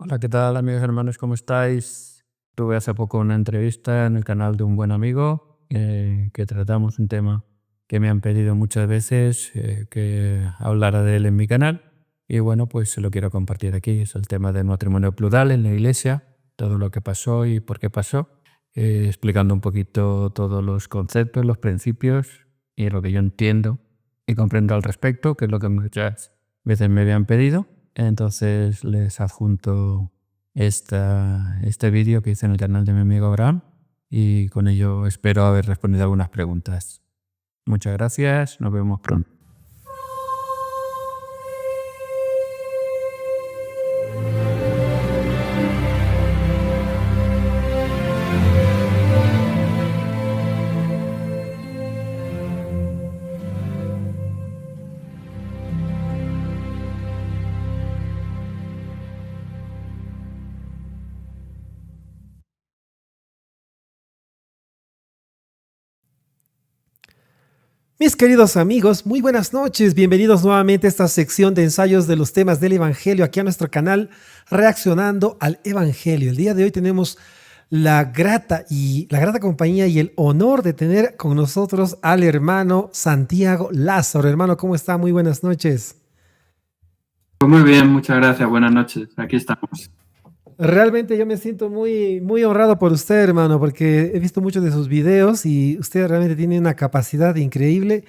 Hola, ¿qué tal amigos y hermanos? ¿Cómo estáis? Tuve hace poco una entrevista en el canal de un buen amigo que tratamos un tema que me han pedido muchas veces que hablara de él en mi canal y bueno, pues se lo quiero compartir aquí. Es el tema del matrimonio plural en la iglesia, todo lo que pasó y por qué pasó, explicando un poquito todos los conceptos, los principios y lo que yo entiendo y comprendo al respecto, que es lo que muchas veces me habían pedido. Entonces les adjunto este vídeo que hice en el canal de mi amigo Abraham y con ello espero haber respondido algunas preguntas. Muchas gracias, nos vemos pronto. Mis queridos amigos, muy buenas noches. Bienvenidos nuevamente a esta sección de ensayos de los temas del Evangelio aquí a nuestro canal Reaccionando al Evangelio. El día de hoy tenemos la grata compañía y el honor de tener con nosotros al hermano Santiago Lázaro. Hermano, ¿cómo está? Muy buenas noches. Pues muy bien, muchas gracias. Buenas noches. Aquí estamos. Realmente yo me siento muy honrado por usted, hermano, porque he visto muchos de sus videos y usted realmente tiene una capacidad increíble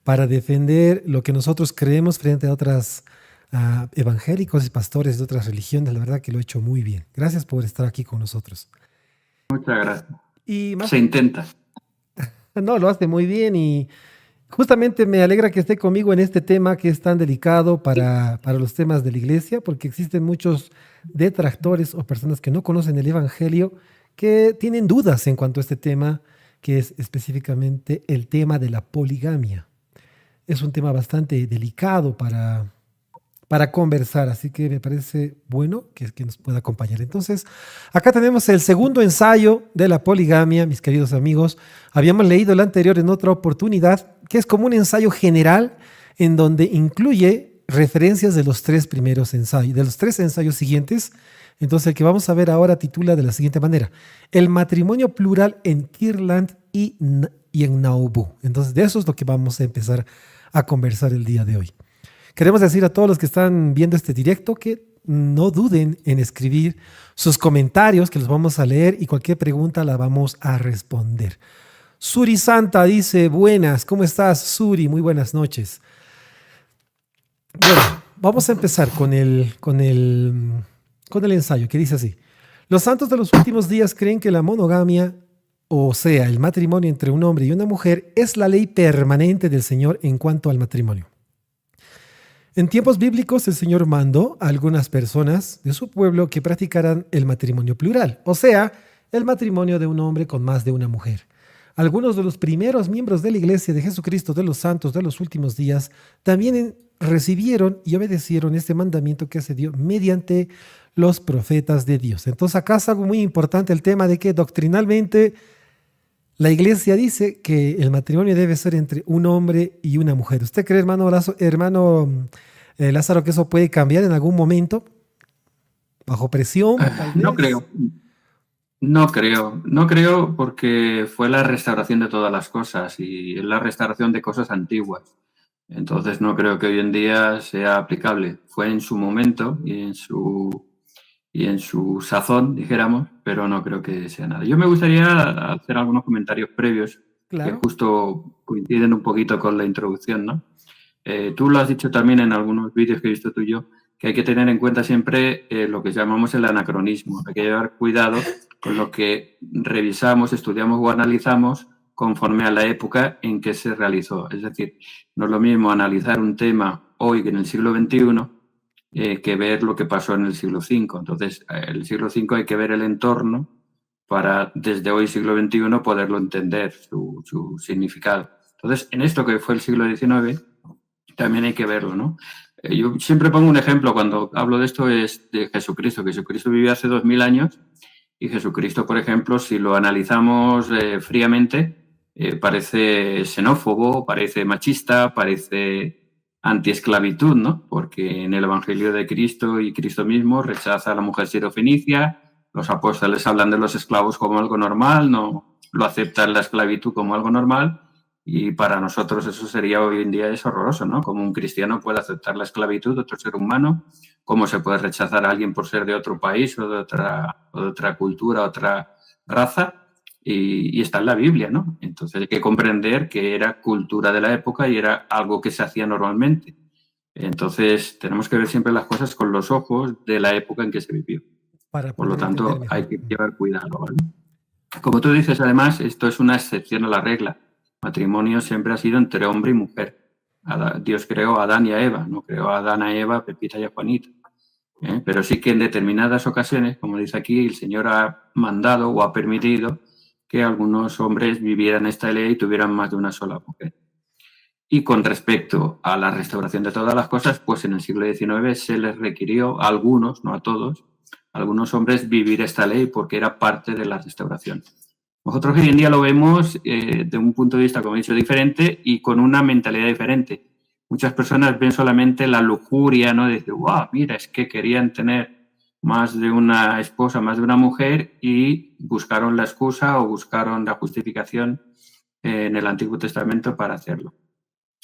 para defender lo que nosotros creemos frente a otras evangélicos y pastores de otras religiones. La verdad que lo he hecho muy bien. Gracias por estar aquí con nosotros. Muchas gracias. Y más, Se intenta. no, lo hace muy bien y justamente me alegra que esté conmigo en este tema que es tan delicado para los temas de la iglesia, porque existen muchos detractores o personas que no conocen el Evangelio que tienen dudas en cuanto a este tema, que es específicamente el tema de la poligamia. Es un tema bastante delicado para conversar, así que me parece bueno que nos pueda acompañar. Entonces, acá tenemos el segundo ensayo de la poligamia, mis queridos amigos. Habíamos leído el anterior en otra oportunidad, que es como un ensayo general en donde incluye referencias de los tres primeros ensayos, de los tres ensayos siguientes. Entonces, el que vamos a ver ahora titula de la siguiente manera: El matrimonio plural en Kirtland y en Nauvoo. Entonces, de eso es lo que vamos a empezar a conversar el día de hoy. Queremos decir a todos los que están viendo este directo que no duden en escribir sus comentarios, que los vamos a leer y cualquier pregunta la vamos a responder. Suri Santa dice, buenas, ¿cómo estás, Suri? Muy buenas noches. Bueno, vamos a empezar con el ensayo, que dice así. Los santos de los últimos días creen que la monogamia, o sea, el matrimonio entre un hombre y una mujer, es la ley permanente del Señor en cuanto al matrimonio. En tiempos bíblicos, el Señor mandó a algunas personas de su pueblo que practicaran el matrimonio plural, o sea, el matrimonio de un hombre con más de una mujer. Algunos de los primeros miembros de la Iglesia de Jesucristo de los Santos de los últimos días también recibieron y obedecieron este mandamiento que se dio mediante los profetas de Dios. Entonces acá es algo muy importante el tema de que doctrinalmente la Iglesia dice que el matrimonio debe ser entre un hombre y una mujer. ¿Usted cree, hermano Lázaro, que eso puede cambiar en algún momento? ¿Bajo presión, tal vez? No creo. No creo porque fue la restauración de todas las cosas y es la restauración de cosas antiguas. Entonces no creo que hoy en día sea aplicable. Fue en su momento y en su sazón, dijéramos, pero no creo que sea nada. Yo me gustaría hacer algunos comentarios previos que Claro. justo coinciden un poquito con la introducción, ¿no? Tú lo has dicho también en algunos vídeos que he visto tuyo, que hay que tener en cuenta siempre lo que llamamos el anacronismo. Hay que llevar cuidado con lo que revisamos, estudiamos o analizamos conforme a la época en que se realizó. Es decir, no es lo mismo analizar un tema hoy que en el siglo XXI que ver lo que pasó en el siglo V. Entonces, el siglo V hay que ver el entorno para, desde hoy, siglo XXI, poderlo entender, su significado. Entonces, en esto que fue el siglo XIX, también hay que verlo, ¿no? Yo siempre pongo un ejemplo cuando hablo de esto, es de Jesucristo. Jesucristo vivió hace 2000 años y Jesucristo, por ejemplo, si lo analizamos fríamente, parece xenófobo, parece machista, parece antiesclavitud, ¿no? Porque en el Evangelio de Cristo y Cristo mismo rechaza a la mujer sirofenicia, los apóstoles hablan de los esclavos como algo normal, no lo aceptan la esclavitud como algo normal, y para nosotros eso sería hoy en día es horroroso, ¿no? Como un cristiano puede aceptar la esclavitud de otro ser humano, cómo se puede rechazar a alguien por ser de otro país o de otra cultura, otra raza, y está en la Biblia, ¿no? Entonces hay que comprender que era cultura de la época y era algo que se hacía normalmente. Entonces tenemos que ver siempre las cosas con los ojos de la época en que se vivió. Para Por lo poder entender tanto, mejor. hay que llevar cuidado, ¿vale? Como tú dices, además, esto es una excepción a la regla. Matrimonio siempre ha sido entre hombre y mujer. Dios creó a Adán y a Eva, no creó a Adán, a Eva, a Pepita y a Juanita. Pero sí que en determinadas ocasiones, como dice aquí, el Señor ha mandado o ha permitido que algunos hombres vivieran esta ley y tuvieran más de una sola mujer. Y con respecto a la restauración de todas las cosas, pues en el siglo XIX se les requirió a algunos, no a todos, a algunos hombres vivir esta ley porque era parte de la restauración. Nosotros hoy en día lo vemos de un punto de vista, como he dicho, diferente y con una mentalidad diferente. Muchas personas ven solamente la lujuria, ¿no? De decir, wow, mira, es que querían tener más de una esposa, más de una mujer y buscaron la excusa o buscaron la justificación en el Antiguo Testamento para hacerlo.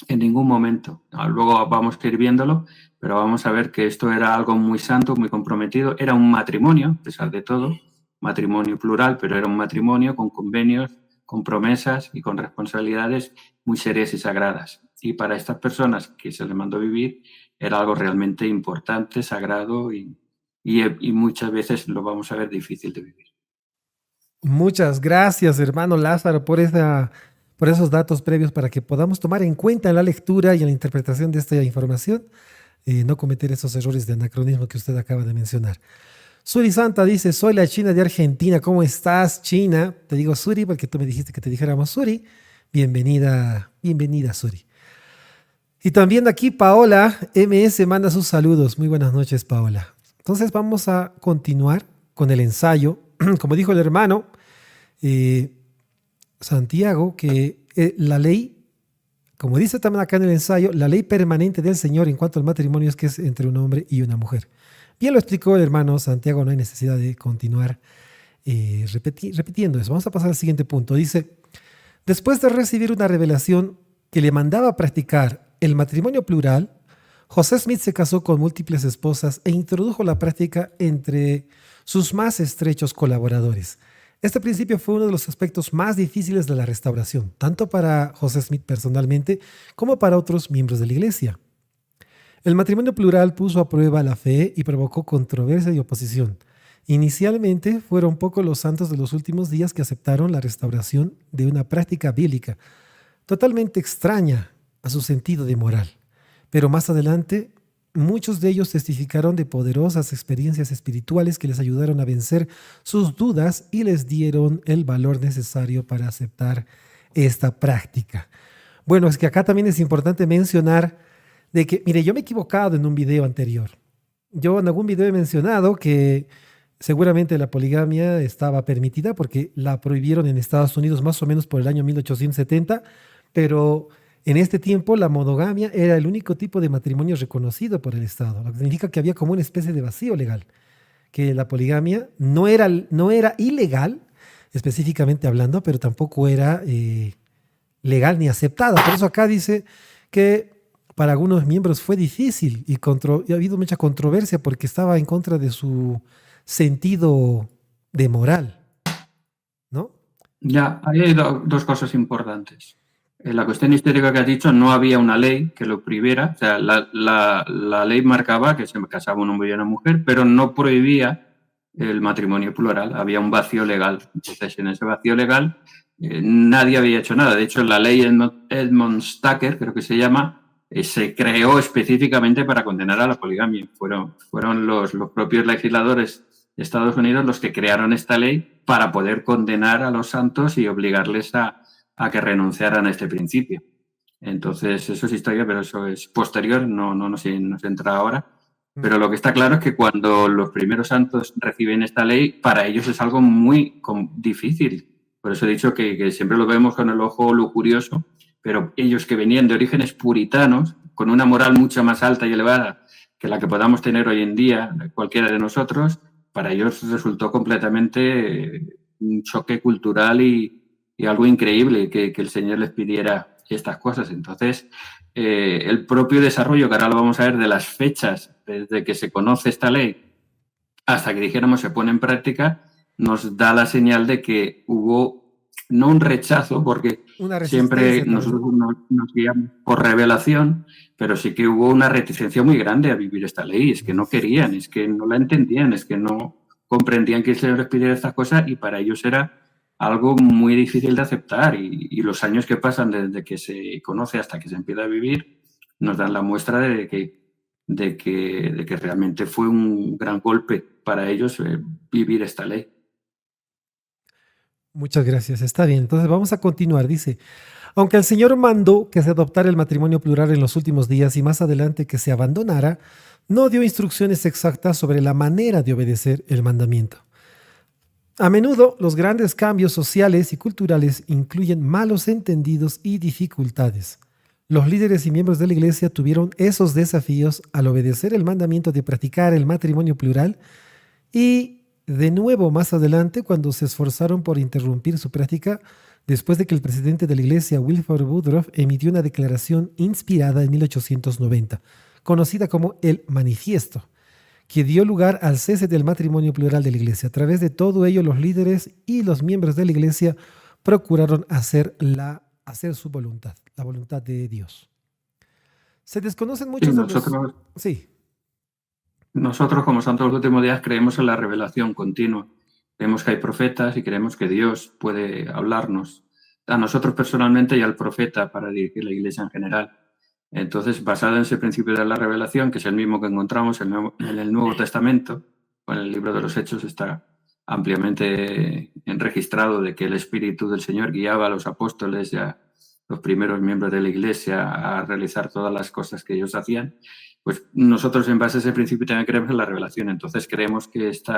En ningún momento. Luego vamos a ir viéndolo, pero vamos a ver que esto era algo muy santo, muy comprometido. Era un matrimonio, a pesar de todo, matrimonio plural, pero era un matrimonio con convenios, con promesas y con responsabilidades muy serias y sagradas. Y para estas personas que se les mandó vivir, era algo realmente importante, sagrado y muchas veces lo vamos a ver difícil de vivir. Muchas gracias, hermano Lázaro, por esos datos previos para que podamos tomar en cuenta en la lectura y en la interpretación de esta información, no cometer esos errores de anacronismo que usted acaba de mencionar. Suri Santa dice, soy la China de Argentina. ¿Cómo estás, China? Te digo Suri porque tú me dijiste que te dijéramos Suri. Bienvenida, bienvenida, Suri. Y también aquí Paola MS manda sus saludos. Muy buenas noches, Paola. Entonces vamos a continuar con el ensayo. Como dijo el hermano Santiago, que la ley, como dice también acá en el ensayo, la ley permanente del Señor en cuanto al matrimonio es que es entre un hombre y una mujer. Bien lo explicó el hermano Santiago, no hay necesidad de continuar repitiendo eso. Vamos a pasar al siguiente punto. Dice, después de recibir una revelación que le mandaba a practicar el matrimonio plural, José Smith se casó con múltiples esposas e introdujo la práctica entre sus más estrechos colaboradores. Este principio fue uno de los aspectos más difíciles de la restauración, tanto para José Smith personalmente como para otros miembros de la iglesia. El matrimonio plural puso a prueba la fe y provocó controversia y oposición. Inicialmente fueron pocos los santos de los últimos días que aceptaron la restauración de una práctica bíblica, totalmente extraña a su sentido de moral. Pero más adelante, muchos de ellos testificaron de poderosas experiencias espirituales que les ayudaron a vencer sus dudas y les dieron el valor necesario para aceptar esta práctica. Bueno, es que acá también es importante mencionar de que, mire, yo me he equivocado en un video anterior. Yo en algún video he mencionado que seguramente la poligamia estaba permitida porque la prohibieron en Estados Unidos más o menos por el año 1870, pero en este tiempo la monogamia era el único tipo de matrimonio reconocido por el Estado, lo que significa que había como una especie de vacío legal, que la poligamia no era ilegal, específicamente hablando, pero tampoco era legal ni aceptada. Por eso acá dice que para algunos miembros fue difícil y ha habido mucha controversia porque estaba en contra de su sentido de moral, ¿no? Ya, hay dos cosas importantes. En la cuestión histórica que has dicho, no había una ley que lo prohibiera. O sea, la ley marcaba que se casaba un hombre y una mujer, pero no prohibía el matrimonio plural. Había un vacío legal. Entonces, en ese vacío legal, nadie había hecho nada. De hecho, la ley Edmund-Stacker, creo que se llama, se creó específicamente para condenar a la poligamia. Fueron los propios legisladores de Estados Unidos los que crearon esta ley para poder condenar a los santos y obligarles a que renunciaran a este principio. Entonces, eso es historia, pero eso es posterior, no nos entra ahora. Pero lo que está claro es que cuando los primeros santos reciben esta ley, para ellos es algo muy difícil. Por eso he dicho que siempre lo vemos con el ojo lujurioso, pero ellos que venían de orígenes puritanos, con una moral mucho más alta y elevada que la que podamos tener hoy en día, cualquiera de nosotros, para ellos resultó completamente un choque cultural y algo increíble que el Señor les pidiera estas cosas. Entonces, el propio desarrollo, que ahora lo vamos a ver, de las fechas desde que se conoce esta ley hasta que dijéramos se pone en práctica, nos da la señal de que hubo no un rechazo, porque Una siempre resistencia, tal vez. nosotros nos guiamos por revelación, pero sí que hubo una reticencia muy grande a vivir esta ley. Es que no querían, es que no la entendían, es que no comprendían que el Señor les pidiera estas cosas y para ellos era algo muy difícil de aceptar. Y los años que pasan desde que se conoce hasta que se empieza a vivir nos dan la muestra de que realmente fue un gran golpe para ellos vivir esta ley. Muchas gracias, está bien. Entonces vamos a continuar. Dice, aunque el Señor mandó que se adoptara el matrimonio plural en los últimos días y más adelante que se abandonara, no dio instrucciones exactas sobre la manera de obedecer el mandamiento. A menudo los grandes cambios sociales y culturales incluyen malos entendidos y dificultades. Los líderes y miembros de la iglesia tuvieron esos desafíos al obedecer el mandamiento de practicar el matrimonio plural y de nuevo más adelante cuando se esforzaron por interrumpir su práctica después de que el presidente de la iglesia, Wilford Woodruff, emitió una declaración inspirada en 1890, conocida como el Manifiesto, que dio lugar al cese del matrimonio plural de la iglesia. A través de todo ello, los líderes y los miembros de la iglesia procuraron hacer su voluntad, la voluntad de Dios. Se desconocen Sí, muchos de los... Sí. Nosotros, como santos de los últimos días, creemos en la revelación continua. Creemos que hay profetas y creemos que Dios puede hablarnos a nosotros personalmente y al profeta para dirigir la iglesia en general. Entonces, basado en ese principio de la revelación, que es el mismo que encontramos en el Nuevo Testamento, en el libro de los Hechos está ampliamente registrado de que el Espíritu del Señor guiaba a los apóstoles y a los primeros miembros de la iglesia a realizar todas las cosas que ellos hacían. Pues nosotros en base a ese principio también creemos en la revelación. Entonces creemos que este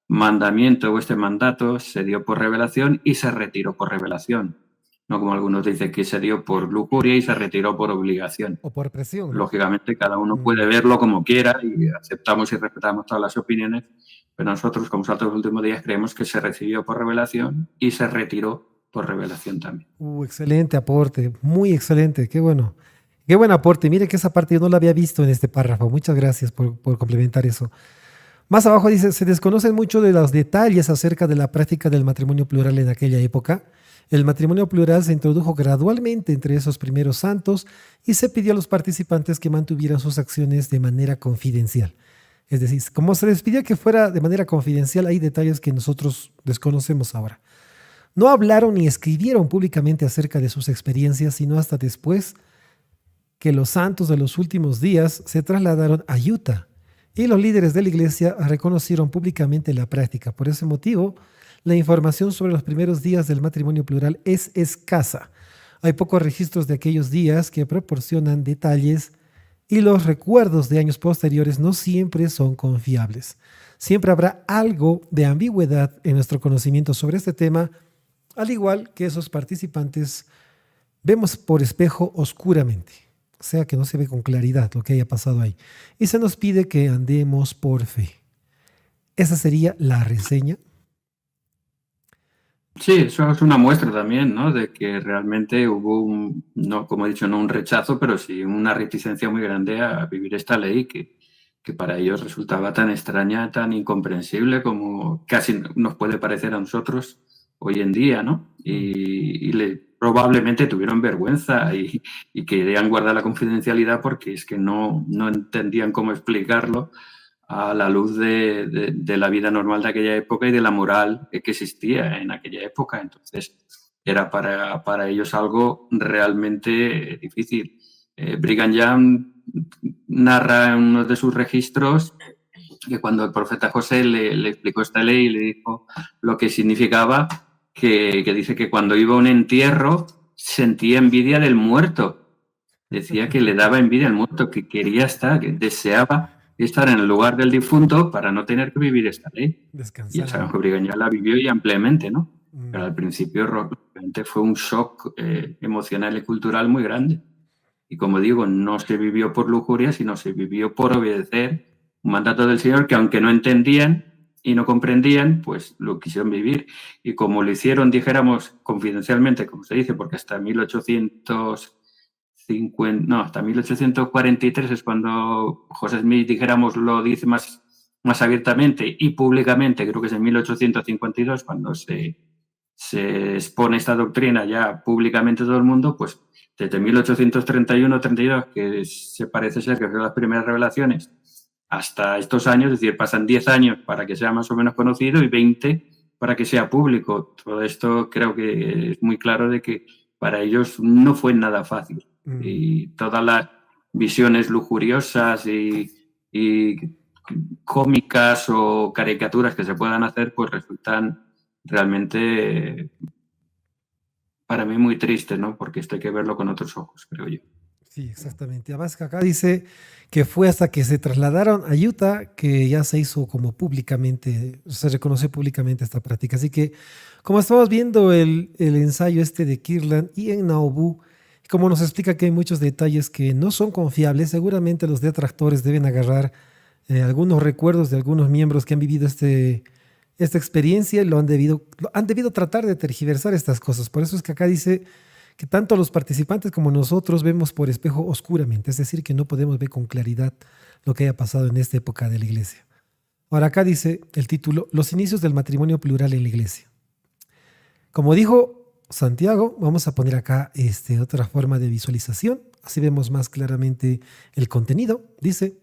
mandamiento o este mandato se dio por revelación y se retiró por revelación. No como algunos dicen que se dio por lujuria y se retiró por obligación. O por presión, ¿no? Lógicamente cada uno puede verlo como quiera y aceptamos y respetamos todas las opiniones, pero nosotros como santos de los últimos días creemos que se recibió por revelación y se retiró por revelación también. Excelente aporte, muy excelente, qué bueno. Qué buen aporte. Mire que esa parte yo no la había visto en este párrafo. Muchas gracias por complementar eso. Más abajo dice, se desconocen mucho de los detalles acerca de la práctica del matrimonio plural en aquella época. El matrimonio plural se introdujo gradualmente entre esos primeros santos y se pidió a los participantes que mantuvieran sus acciones de manera confidencial. Es decir, como se les pidió que fuera de manera confidencial, hay detalles que nosotros desconocemos ahora. No hablaron ni escribieron públicamente acerca de sus experiencias, sino hasta después que los santos de los últimos días se trasladaron a Utah y los líderes de la iglesia reconocieron públicamente la práctica. Por ese motivo, la información sobre los primeros días del matrimonio plural es escasa. Hay pocos registros de aquellos días que proporcionan detalles y los recuerdos de años posteriores no siempre son confiables. Siempre habrá algo de ambigüedad en nuestro conocimiento sobre este tema, al igual que esos participantes vemos por espejo oscuramente. O sea que no se ve con claridad lo que haya pasado ahí. Y se nos pide que andemos por fe. Esa sería la reseña. Sí, eso es una muestra también, ¿no? De que realmente hubo no, como he dicho, no un rechazo, pero sí una reticencia muy grande a vivir esta ley que para ellos resultaba tan extraña, tan incomprensible como casi nos puede parecer a nosotros hoy en día, ¿no? Y probablemente tuvieron vergüenza y querían guardar la confidencialidad porque es que no entendían cómo explicarlo a la luz de la vida normal de aquella época y de la moral que existía en aquella época. Entonces, era para ellos algo realmente difícil. Brigham Young narra en uno de sus registros que cuando el profeta José le explicó esta ley y le dijo lo que significaba, que dice que cuando iba a un entierro sentía envidia del muerto. Decía que le daba envidia al muerto, que quería estar, que deseaba estar en el lugar del difunto para no tener que vivir esta ley. Descansar. Y ya sabemos que Brigham Young la vivió y ampliamente, ¿no? Pero al principio realmente fue un shock emocional y cultural muy grande. Y como digo, no se vivió por lujuria, sino se vivió por obedecer un mandato del Señor que aunque no entendían y no comprendían, pues lo quisieron vivir. Y como lo hicieron, dijéramos, confidencialmente, como se dice, porque hasta 1843 es cuando José Smith, dijéramos, lo dice más abiertamente y públicamente, creo que es en 1852, cuando se expone esta doctrina ya públicamente a todo el mundo, pues desde 1831-32, que se parece ser que son las primeras revelaciones, hasta estos años, es decir, pasan 10 años para que sea más o menos conocido y 20 para que sea público. Todo esto creo que es muy claro de que para ellos no fue nada fácil. Y todas las visiones lujuriosas y cómicas o caricaturas que se puedan hacer, pues resultan realmente para mí muy tristes, ¿no? Porque esto hay que verlo con otros ojos, creo yo. Sí, exactamente. Además que acá dice que fue hasta que se trasladaron a Utah que ya se hizo como públicamente, se reconoció públicamente esta práctica. Así que, como estamos viendo el ensayo este de Kirtland y en Nauvoo, como nos explica que hay muchos detalles que no son confiables, seguramente los detractores deben agarrar algunos recuerdos de algunos miembros que han vivido esta experiencia y lo han debido tratar de tergiversar estas cosas. Por eso es que acá dice que tanto los participantes como nosotros vemos por espejo oscuramente, es decir, que no podemos ver con claridad lo que haya pasado en esta época de la iglesia. Ahora acá dice el título, Los inicios del matrimonio plural en la iglesia. Como dijo Santiago, vamos a poner acá otra forma de visualización, así vemos más claramente el contenido. Dice,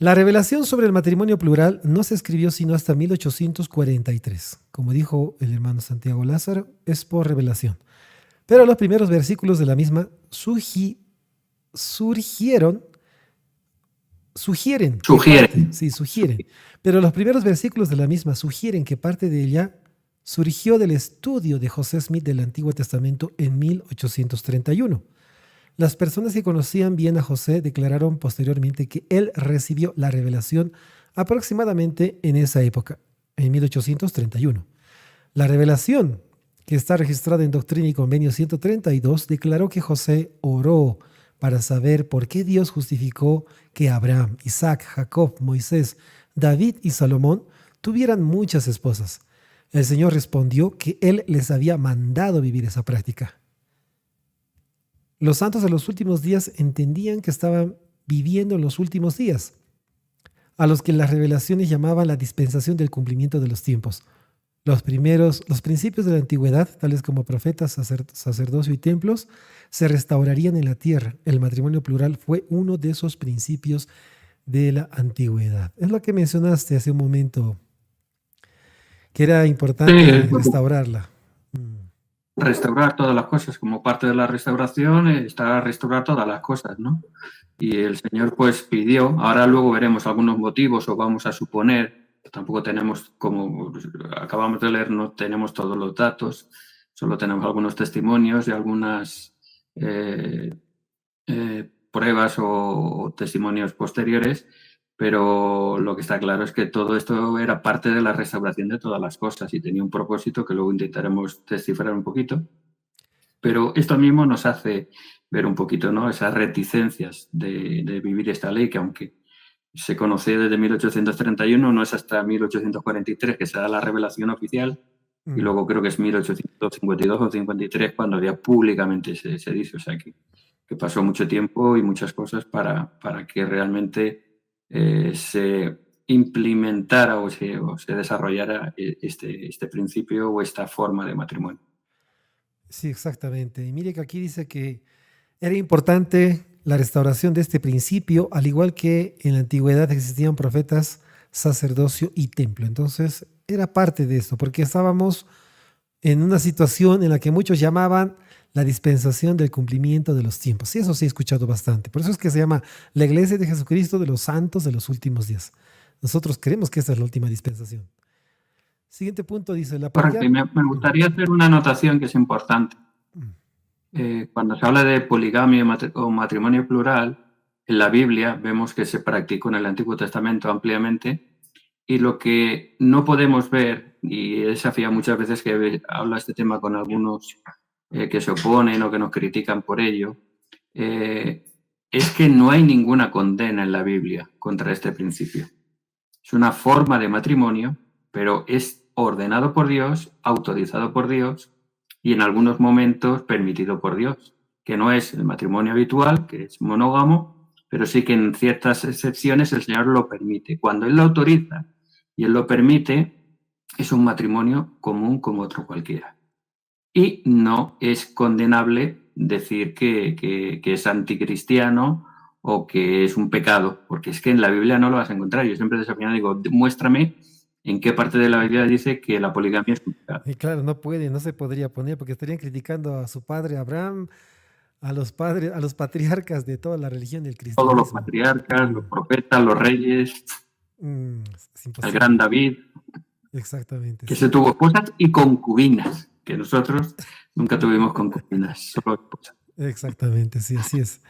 la revelación sobre el matrimonio plural no se escribió sino hasta 1843. Como dijo el hermano Santiago Lázaro, es por revelación. Pero los primeros versículos de la misma sugieren. Pero los primeros versículos de la misma sugieren que parte de ella surgió del estudio de José Smith del Antiguo Testamento en 1831. Las personas que conocían bien a José declararon posteriormente que él recibió la revelación aproximadamente en esa época, en 1831. La revelación, que está registrada en Doctrina y Convenio 132, declaró que José oró para saber por qué Dios justificó que Abraham, Isaac, Jacob, Moisés, David y Salomón tuvieran muchas esposas. El Señor respondió que Él les había mandado vivir esa práctica. Los santos de los últimos días entendían que estaban viviendo en los últimos días, a los que las revelaciones llamaban la dispensación del cumplimiento de los tiempos. Los principios de la antigüedad, tales como profetas, sacerdocio y templos, se restaurarían en la tierra. El matrimonio plural fue uno de esos principios de la antigüedad. Es lo que mencionaste hace un momento, que era importante restaurarla. Restaurar todas las cosas, como parte de la restauración está restaurar todas las cosas, ¿no? Y el Señor pues pidió, ahora luego veremos algunos motivos o vamos a suponer, tampoco tenemos, como acabamos de leer, no tenemos todos los datos, solo tenemos algunos testimonios y algunas pruebas o testimonios posteriores, pero lo que está claro es que todo esto era parte de la restauración de todas las cosas y tenía un propósito que luego intentaremos descifrar un poquito. Pero esto mismo nos hace ver un poquito, ¿no?, esas reticencias de vivir esta ley, que aunque se conoce desde 1831, no es hasta 1843 que se da la revelación oficial, y luego creo que es 1852 o 53 cuando ya públicamente se dice. O sea que pasó mucho tiempo y muchas cosas para que realmente se implementara o se desarrollara este principio o esta forma de matrimonio. Sí, exactamente. Y mire que aquí dice que era importante la restauración de este principio, al igual que en la antigüedad existían profetas, sacerdocio y templo. Entonces era parte de esto, porque estábamos en una situación en la que muchos llamaban la dispensación del cumplimiento de los tiempos. Y eso sí he escuchado bastante. Por eso es que se llama la Iglesia de Jesucristo de los Santos de los Últimos Días. Nosotros creemos que esta es la última dispensación. Siguiente punto dice la parte. Me gustaría hacer una anotación que es importante. Cuando se habla de poligamia o matrimonio plural, en la Biblia vemos que se practicó en el Antiguo Testamento ampliamente, y lo que no podemos ver, y he desafiado muchas veces que habla este tema con algunos que se oponen o que nos critican por ello, es que no hay ninguna condena en la Biblia contra este principio. Es una forma de matrimonio, pero es ordenado por Dios, autorizado por Dios y en algunos momentos permitido por Dios, que no es el matrimonio habitual, que es monógamo, pero sí que en ciertas excepciones el Señor lo permite. Cuando Él lo autoriza y Él lo permite, es un matrimonio común como otro cualquiera. Y no es condenable decir que es anticristiano o que es un pecado, porque es que en la Biblia no lo vas a encontrar. Yo siempre desafiando digo, muéstrame en qué parte de la Biblia dice que la poligamia es un pecado. Y claro, no puede, no se podría poner porque estarían criticando a su padre Abraham, a los padres, a los patriarcas de toda la religión del Todos los cristianismo. patriarcas, los profetas, los reyes, Es el gran imposible. David, Exactamente, que se sí. tuvo esposas y concubinas, que nosotros nunca tuvimos concubinas, solo esposas. Exactamente, sí, así es.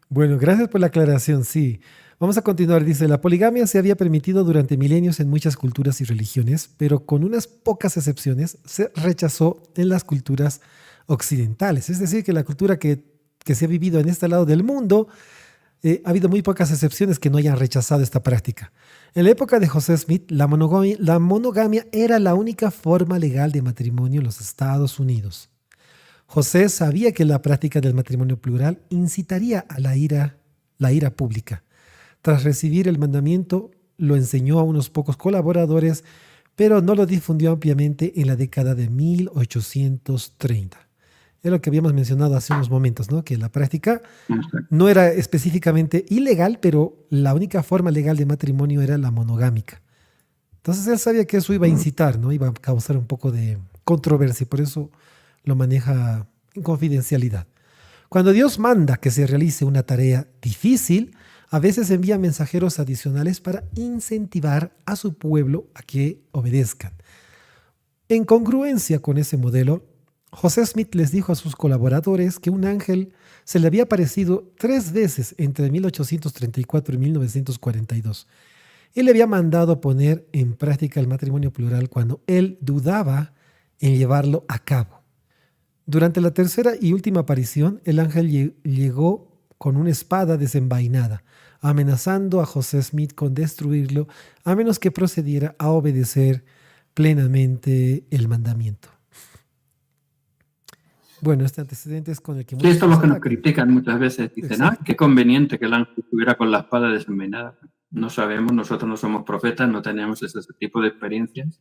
Bueno, gracias por la aclaración, sí. Vamos a continuar. Dice, la poligamia se había permitido durante milenios en muchas culturas y religiones, pero con unas pocas excepciones se rechazó en las culturas occidentales. Es decir, que la cultura que se ha vivido en este lado del mundo, ha habido muy pocas excepciones que no hayan rechazado esta práctica. En la época de José Smith, la monogamia era la única forma legal de matrimonio en los Estados Unidos. José sabía que la práctica del matrimonio plural incitaría a la ira pública. Tras recibir el mandamiento, lo enseñó a unos pocos colaboradores, pero no lo difundió ampliamente en la década de 1830. Es lo que habíamos mencionado hace unos momentos, ¿no? Que la práctica no era específicamente ilegal, pero la única forma legal de matrimonio era la monogámica. Entonces él sabía que eso iba a incitar, ¿no? Iba a causar un poco de controversia, por eso lo maneja en confidencialidad. Cuando Dios manda que se realice una tarea difícil, a veces envía mensajeros adicionales para incentivar a su pueblo a que obedezcan. En congruencia con ese modelo, José Smith les dijo a sus colaboradores que un ángel se le había aparecido 3 veces entre 1834 y 1942. Él le había mandado poner en práctica el matrimonio plural cuando él dudaba en llevarlo a cabo. Durante la tercera y última aparición, el ángel llegó con una espada desenvainada, amenazando a José Smith con destruirlo a menos que procediera a obedecer plenamente el mandamiento. Bueno, este antecedente es con el que Sí, muchos esto es lo que nos atacan. critican muchas veces. Dicen, Exacto. qué conveniente que el ángel estuviera con la espada desenvainada. No sabemos, nosotros no somos profetas, no tenemos ese tipo de experiencias,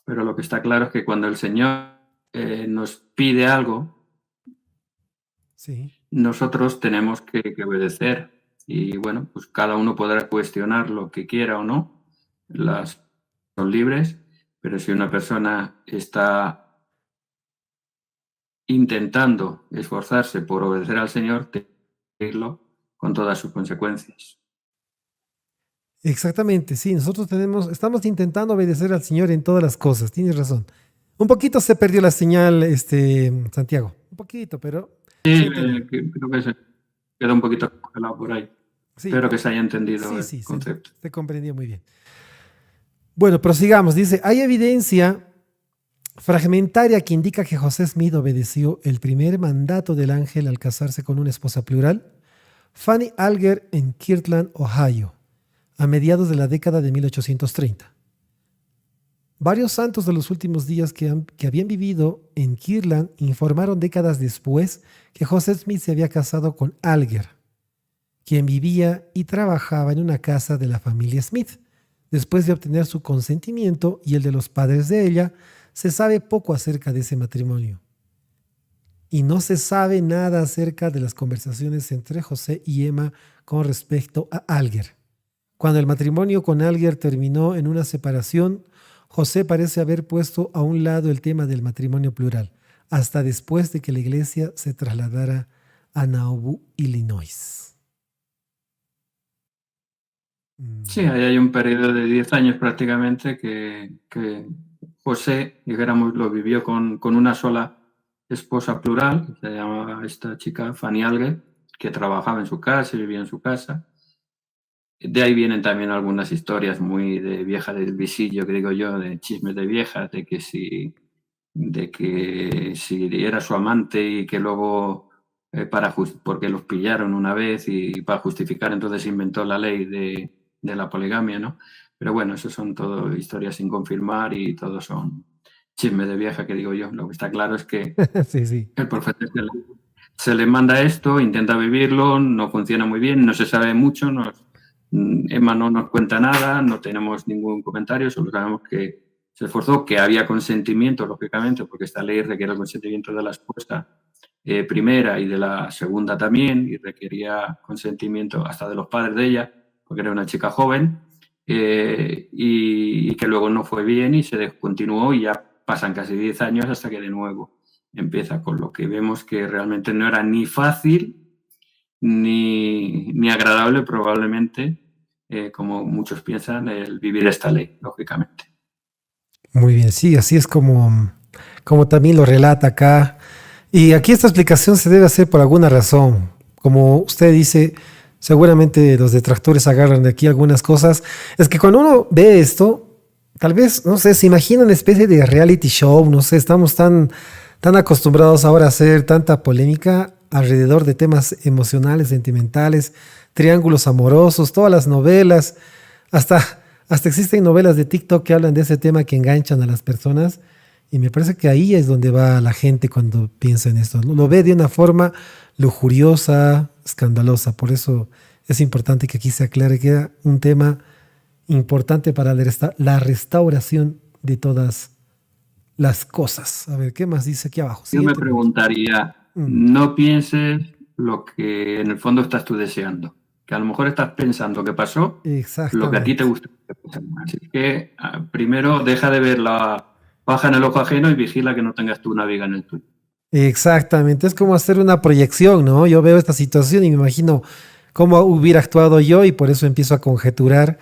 pero lo que está claro es que cuando el Señor nos pide algo, Sí. nosotros tenemos que obedecer. Y bueno, pues cada uno podrá cuestionar lo que quiera o no, las son libres, pero si una persona está intentando esforzarse por obedecer al Señor, decirlo con todas sus consecuencias. Exactamente, sí, nosotros estamos intentando obedecer al Señor en todas las cosas, tienes razón. Un poquito se perdió la señal, Santiago, un poquito, pero Sí, sí entendí. creo que se queda un poquito congelado por ahí. Sí, Espero que se haya entendido sí, el sí, concepto. se comprendió muy bien. Bueno, prosigamos. Dice, hay evidencia fragmentaria que indica que José Smith obedeció el primer mandato del ángel al casarse con una esposa plural, Fanny Alger en Kirtland, Ohio, a mediados de la década de 1830. Varios santos de los últimos días que habían vivido en Kirtland informaron décadas después que José Smith se había casado con Alger, quien vivía y trabajaba en una casa de la familia Smith. Después de obtener su consentimiento y el de los padres de ella, se sabe poco acerca de ese matrimonio. Y no se sabe nada acerca de las conversaciones entre José y Emma con respecto a Alger. Cuando el matrimonio con Alger terminó en una separación, José parece haber puesto a un lado el tema del matrimonio plural, hasta después de que la iglesia se trasladara a Nauvoo, Illinois. Sí, ahí hay un periodo de 10 años prácticamente que José, dijéramos, lo vivió con una sola esposa plural, se llamaba esta chica Fanny Alger, que trabajaba en su casa y vivía en su casa. De ahí vienen también algunas historias muy de vieja del visillo, que digo yo, de chismes de viejas, de que si era su amante y que luego porque los pillaron una vez y para justificar entonces inventó la ley de la poligamia, ¿no? Pero bueno, eso son todo historias sin confirmar y todo son chismes de vieja, que digo yo. Lo que está claro es que Sí, sí. el profeta se le manda esto, intenta vivirlo, no funciona muy bien, no se sabe mucho, Emma no nos cuenta nada, no tenemos ningún comentario, solo sabemos que se esforzó, que había consentimiento, lógicamente, porque esta ley requiere el consentimiento de la esposa primera y de la segunda también, y requería consentimiento hasta de los padres de ella, porque era una chica joven, y que luego no fue bien y se descontinuó y ya pasan casi 10 años hasta que de nuevo empieza, con lo que vemos que realmente no era ni fácil ni agradable probablemente, como muchos piensan, el vivir esta ley, lógicamente. Muy bien, sí, así es como también lo relata acá. Y aquí esta explicación se debe hacer por alguna razón. Como usted dice, seguramente los detractores agarran de aquí algunas cosas. Es que cuando uno ve esto, tal vez, no sé, se imagina una especie de reality show, no sé, estamos tan acostumbrados ahora a hacer tanta polémica alrededor de temas emocionales, sentimentales, triángulos amorosos, todas las novelas, hasta, hasta existen novelas de TikTok que hablan de ese tema que enganchan a las personas. Y me parece que ahí es donde va la gente cuando piensa en esto. Lo ve de una forma lujuriosa, escandalosa. Por eso es importante que aquí se aclare que era un tema importante para la restauración de todas las cosas. A ver, ¿qué más dice aquí abajo? Yo me Siguiente punto. preguntaría, no pienses lo que en el fondo estás tú deseando, que a lo mejor estás pensando que pasó lo que a ti te Exactamente. gusta que pase. Así que primero deja de ver la paja en el ojo ajeno y vigila que no tengas tú una viga en el tuyo. Exactamente. Es como hacer una proyección, ¿no? Yo veo esta situación y me imagino cómo hubiera actuado yo y por eso empiezo a conjeturar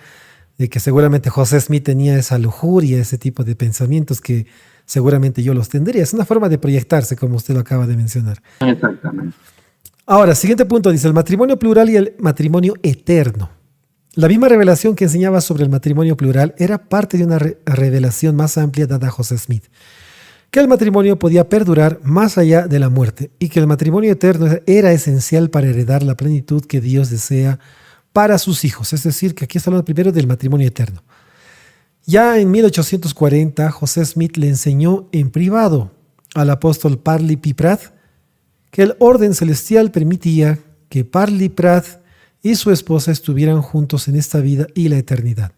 de que seguramente José Smith tenía esa lujuria, ese tipo de pensamientos que seguramente yo los tendría. Es una forma de proyectarse, como usted lo acaba de mencionar. Exactamente. Ahora, siguiente punto, dice el matrimonio plural y el matrimonio eterno. La misma revelación que enseñaba sobre el matrimonio plural era parte de una revelación más amplia dada a José Smith, que el matrimonio podía perdurar más allá de la muerte y que el matrimonio eterno era esencial para heredar la plenitud que Dios desea para sus hijos. Es decir, que aquí está hablando primero del matrimonio eterno. Ya en 1840, José Smith le enseñó en privado al apóstol Parley P. Pratt que el orden celestial permitía que Parley Pratt y su esposa estuvieran juntos en esta vida y la eternidad.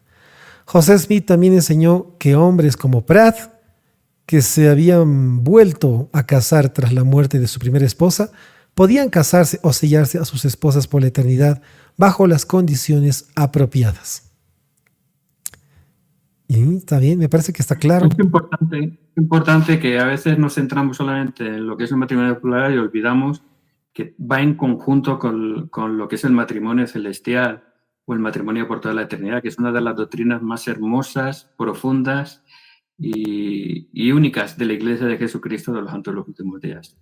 José Smith también enseñó que hombres como Pratt, que se habían vuelto a casar tras la muerte de su primera esposa, podían casarse o sellarse a sus esposas por la eternidad bajo las condiciones apropiadas. Y está bien, me parece que está claro. Es importante que a veces nos centramos solamente en lo que es el matrimonio plural y olvidamos que va en conjunto con lo que es el matrimonio celestial o el matrimonio por toda la eternidad, que es una de las doctrinas más hermosas, profundas y únicas de la Iglesia de Jesucristo de los santos de los últimos días.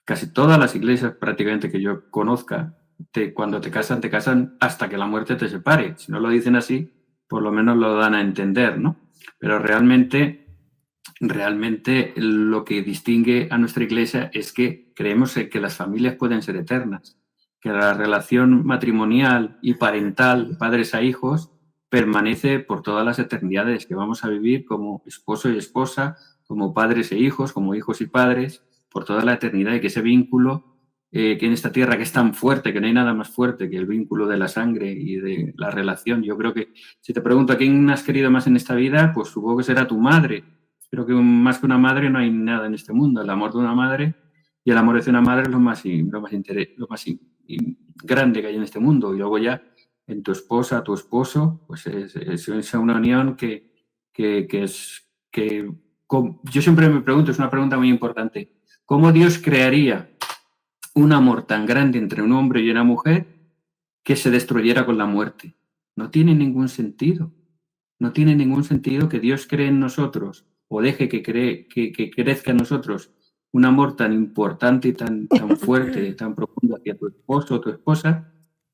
Casi todas las iglesias prácticamente que yo conozca, cuando te casan hasta que la muerte te separe. Si no lo dicen así, por lo menos lo dan a entender, ¿no? Pero realmente lo que distingue a nuestra iglesia es que creemos que las familias pueden ser eternas, que la relación matrimonial y parental, de padres a hijos, permanece por todas las eternidades, que vamos a vivir como esposo y esposa, como padres e hijos, como hijos y padres, por toda la eternidad, y que ese vínculo que en esta tierra que es tan fuerte, que no hay nada más fuerte que el vínculo de la sangre y de la relación. Yo creo que si te pregunto a quién has querido más en esta vida, pues supongo que será tu madre. Creo que más que una madre no hay nada en este mundo. El amor de una madre y el amor de una madre es lo más grande que hay en este mundo. Y luego ya en tu esposa, tu esposo, pues es una unión que yo siempre me pregunto, es una pregunta muy importante, ¿cómo Dios crearía un amor tan grande entre un hombre y una mujer que se destruyera con la muerte? No tiene ningún sentido. No tiene ningún sentido que Dios cree en nosotros o deje que crezca en nosotros un amor tan importante y tan fuerte, tan profundo hacia tu esposo o tu esposa,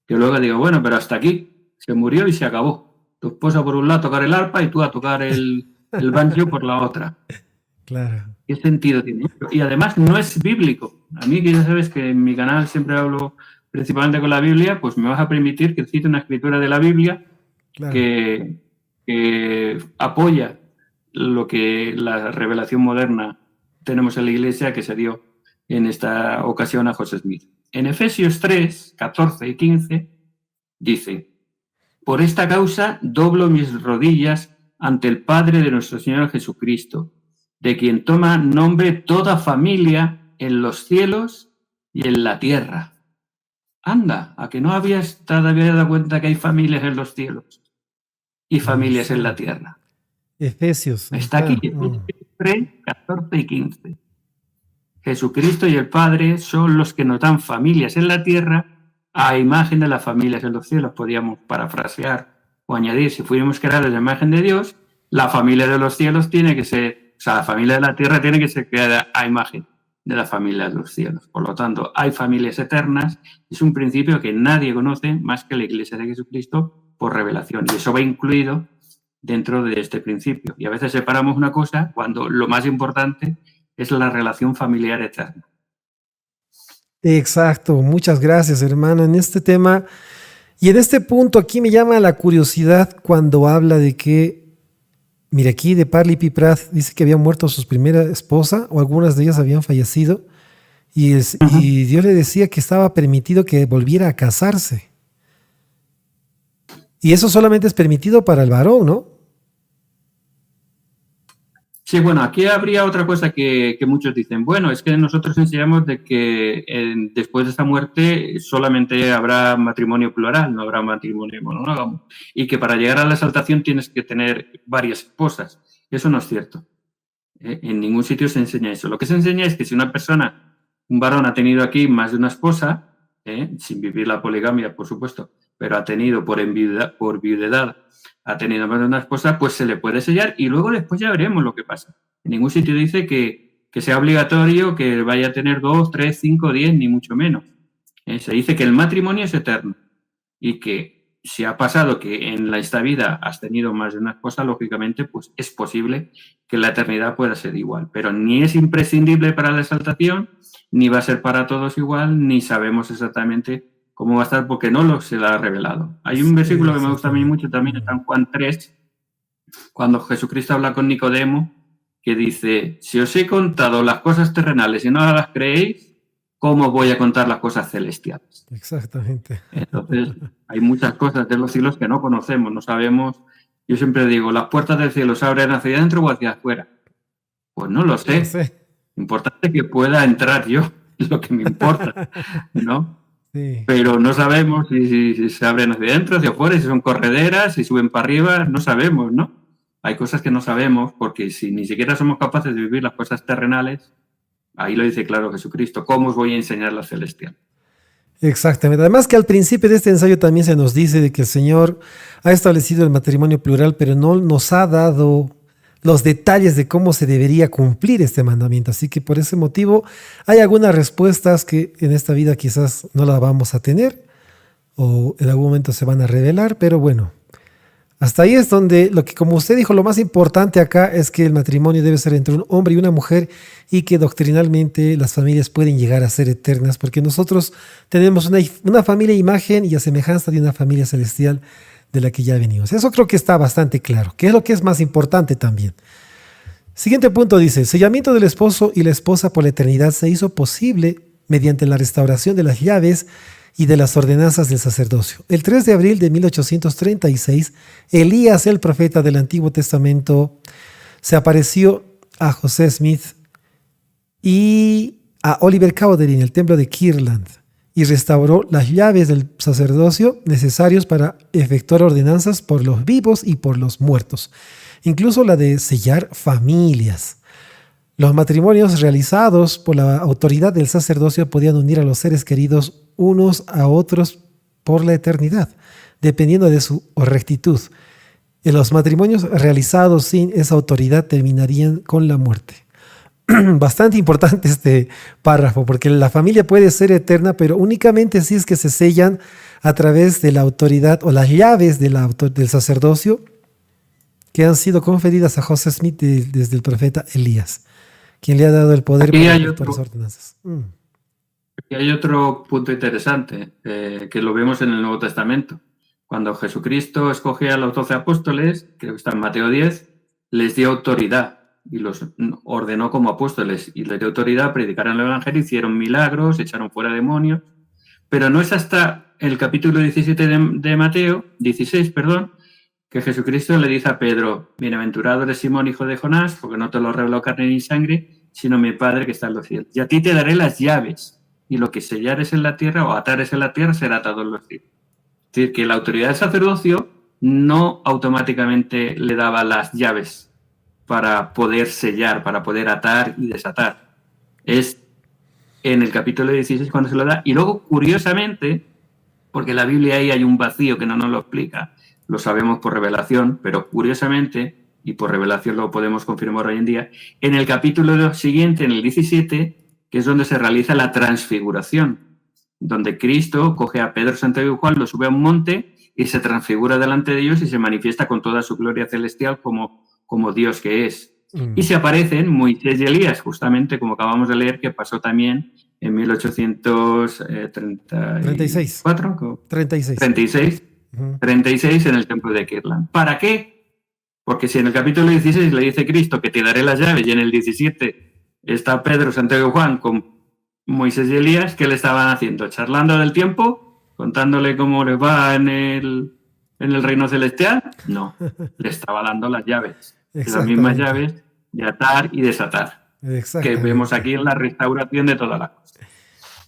que luego diga, bueno, pero hasta aquí, se murió y se acabó. Tu esposa por un lado a tocar el arpa y tú a tocar el banjo por la otra. Claro. ¿Qué sentido tiene esto? Y además no es bíblico. A mí, que ya sabes que en mi canal siempre hablo principalmente con la Biblia, pues me vas a permitir que cite una escritura de la Biblia Claro. que apoya lo que la revelación moderna tenemos en la Iglesia, que se dio en esta ocasión a José Smith. En Efesios 3, 14 y 15 dice: por esta causa doblo mis rodillas ante el Padre de nuestro Señor Jesucristo, de quien toma nombre toda familia en los cielos y en la tierra. Anda, ¿a que no habías todavía dado cuenta que hay familias en los cielos y familias en la tierra? Efesios. Está aquí, Efesios 3, 14 y 15. Jesucristo y el Padre son los que nos dan familias en la tierra a imagen de las familias en los cielos. Podríamos parafrasear o añadir, si fuéramos creados a la imagen de Dios, la familia de los cielos tiene que ser, o sea, la familia de la tierra tiene que ser creada a imagen de la familia de los cielos. Por lo tanto, hay familias eternas. Es un principio que nadie conoce más que la Iglesia de Jesucristo por revelación. Y eso va incluido dentro de este principio. Y a veces separamos una cosa cuando lo más importante es la relación familiar eterna. Exacto, muchas gracias, hermano. En este tema y en este punto aquí me llama la curiosidad cuando habla de que, mira, aquí de Parley P. Pratt dice que había muerto su primera esposa o algunas de ellas habían fallecido y Dios le decía que estaba permitido que volviera a casarse. Y eso solamente es permitido para el varón, ¿no? Sí, bueno, aquí habría otra cosa que muchos dicen. Bueno, es que nosotros enseñamos de que después de esta muerte solamente habrá matrimonio plural, no habrá matrimonio monógamo. Y que para llegar a la exaltación tienes que tener varias esposas. Eso no es cierto. En ningún sitio se enseña eso. Lo que se enseña es que si una persona, un varón ha tenido aquí más de una esposa, sin vivir la poligamia, por supuesto, pero ha tenido por viudedad, ha tenido más de una esposa, pues se le puede sellar y luego después ya veremos lo que pasa. En ningún sitio dice que sea obligatorio que vaya a tener 2, 3, 5, 10, ni mucho menos. Se dice que el matrimonio es eterno y que si ha pasado que en esta vida has tenido más de una esposa, lógicamente pues es posible que la eternidad pueda ser igual, pero ni es imprescindible para la exaltación, ni va a ser para todos igual, ni sabemos exactamente cómo va a estar porque no se la ha revelado. Hay un versículo que me gusta a mí mucho también, en San Juan 3, cuando Jesucristo habla con Nicodemo, que dice: si os he contado las cosas terrenales y no las creéis, ¿cómo voy a contar las cosas celestiales? Exactamente. Entonces, hay muchas cosas de los cielos que no conocemos, no sabemos. Yo siempre digo, ¿las puertas del cielo se abren hacia adentro o hacia afuera? Pues no lo sé. No sé. Importante que pueda entrar yo, es lo que me importa, ¿no? Sí. Pero no sabemos si se abren hacia adentro, hacia afuera, si son correderas, si suben para arriba, no sabemos, ¿no? Hay cosas que no sabemos porque si ni siquiera somos capaces de vivir las cosas terrenales, ahí lo dice claro Jesucristo, ¿cómo os voy a enseñar la celestial? Exactamente. Además que al principio de este ensayo también se nos dice de que el Señor ha establecido el matrimonio plural, pero no nos ha dado los detalles de cómo se debería cumplir este mandamiento. Así que por ese motivo hay algunas respuestas que en esta vida quizás no las vamos a tener o en algún momento se van a revelar, pero bueno, hasta ahí es donde lo que, como usted dijo, lo más importante acá es que el matrimonio debe ser entre un hombre y una mujer y que doctrinalmente las familias pueden llegar a ser eternas porque nosotros tenemos una familia a imagen y a semejanza de una familia celestial de la que ya venimos. Eso creo que está bastante claro, que es lo que es más importante también. Siguiente punto dice: el sellamiento del esposo y la esposa por la eternidad se hizo posible mediante la restauración de las llaves y de las ordenanzas del sacerdocio. El 3 de abril de 1836, Elías, el profeta del Antiguo Testamento, se apareció a José Smith y a Oliver Cowdery en el templo de Kirtland y restauró las llaves del sacerdocio necesarios para efectuar ordenanzas por los vivos y por los muertos, incluso la de sellar familias. Los matrimonios realizados por la autoridad del sacerdocio podían unir a los seres queridos unos a otros por la eternidad, dependiendo de su rectitud. Y los matrimonios realizados sin esa autoridad terminarían con la muerte. Bastante importante este párrafo, porque la familia puede ser eterna, pero únicamente si es que se sellan a través de la autoridad o las llaves del sacerdocio que han sido conferidas a José Smith desde el profeta Elías. quien le ha dado el poder Aquí para hay ejecutar las otro, ordenanzas. aquí hay otro punto interesante, que lo vemos en el Nuevo Testamento. Cuando Jesucristo escoge a los 12 apóstoles, creo que está en Mateo 10, les dio autoridad y los ordenó como apóstoles y les dio autoridad, predicaron el Evangelio, hicieron milagros, echaron fuera demonios. Pero no es hasta el capítulo 17 de Mateo, 16, perdón, que Jesucristo le dice a Pedro: bienaventurado eres Simón, hijo de Jonás, porque no te lo reveló carne ni sangre, sino mi Padre que está en los cielos. Y a ti te daré las llaves, y lo que sellares en la tierra o atares en la tierra será atado en los cielos. Es decir, que la autoridad del sacerdocio no automáticamente le daba las llaves para poder sellar, para poder atar y desatar. Es en el capítulo 16 cuando se lo da. Y luego, curiosamente, porque en la Biblia ahí hay un vacío que no nos lo explica, lo sabemos por revelación, pero curiosamente, y por revelación lo podemos confirmar hoy en día, en el capítulo siguiente, en el 17, que es donde se realiza la transfiguración, donde Cristo coge a Pedro, Santiago y Juan, lo sube a un monte y se transfigura delante de ellos y se manifiesta con toda su gloria celestial como Dios que es. Y se aparecen Moisés y Elías, justamente como acabamos de leer, que pasó también en 36. 1834, 36. 36, 36 en el templo de Kirtland. ¿Para qué? Porque si en el capítulo 16 le dice Cristo que te daré las llaves y en el 17 está Pedro, Santiago y Juan con Moisés y Elías, ¿qué le estaban haciendo? ¿Charlando del tiempo? ¿Contándole cómo les va en el reino celestial? No, le estaba dando las llaves. Las mismas llaves de atar y desatar, que vemos aquí en la restauración de todas las cosas.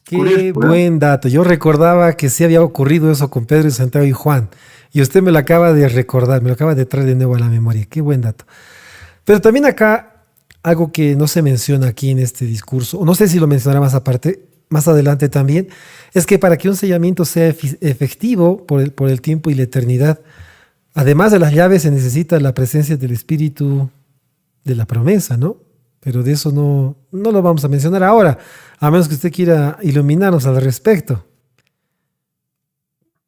Qué curioso, buen dato. Yo recordaba que sí había ocurrido eso con Pedro, Santiago y Juan, y usted me lo acaba de recordar, me lo acaba de traer de nuevo a la memoria. Qué buen dato. Pero también acá, algo que no se menciona aquí en este discurso, o no sé si lo mencionará más aparte, más adelante también, es que para que un sellamiento sea efectivo por el tiempo y la eternidad, además de las llaves, se necesita la presencia del Espíritu de la promesa, ¿no? Pero de eso no lo vamos a mencionar ahora, a menos que usted quiera iluminarnos al respecto.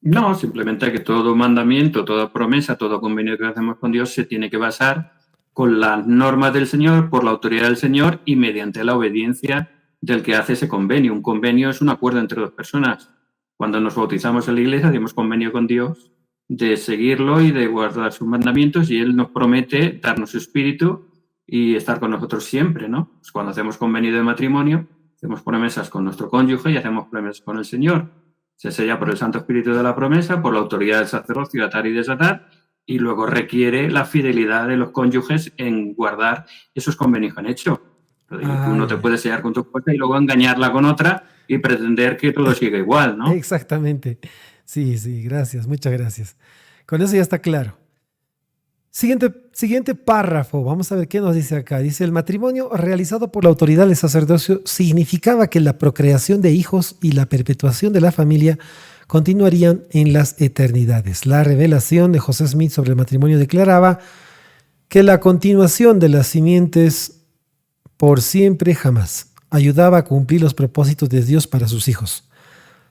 No, simplemente que todo mandamiento, toda promesa, todo convenio que hacemos con Dios se tiene que basar con las normas del Señor, por la autoridad del Señor y mediante la obediencia del que hace ese convenio. Un convenio es un acuerdo entre dos personas. Cuando nos bautizamos en la iglesia, hacemos convenio con Dios de seguirlo y de guardar sus mandamientos, y Él nos promete darnos su espíritu y estar con nosotros siempre, ¿no? Pues cuando hacemos convenio de matrimonio, hacemos promesas con nuestro cónyuge y hacemos promesas con el Señor. Se sella por el Santo Espíritu de la promesa, por la autoridad del sacerdocio, atar y desatar, y luego requiere la fidelidad de los cónyuges en guardar esos convenios que han hecho. Tú no te puedes sellar con tu esposa y luego engañarla con otra y pretender que todo siga igual, ¿no? Exactamente. Sí, gracias, muchas gracias. Con eso ya está claro. Siguiente párrafo, vamos a ver qué nos dice acá. Dice: el matrimonio realizado por la autoridad del sacerdocio significaba que la procreación de hijos y la perpetuación de la familia continuarían en las eternidades. La revelación de José Smith sobre el matrimonio declaraba que la continuación de las simientes por siempre jamás ayudaba a cumplir los propósitos de Dios para sus hijos.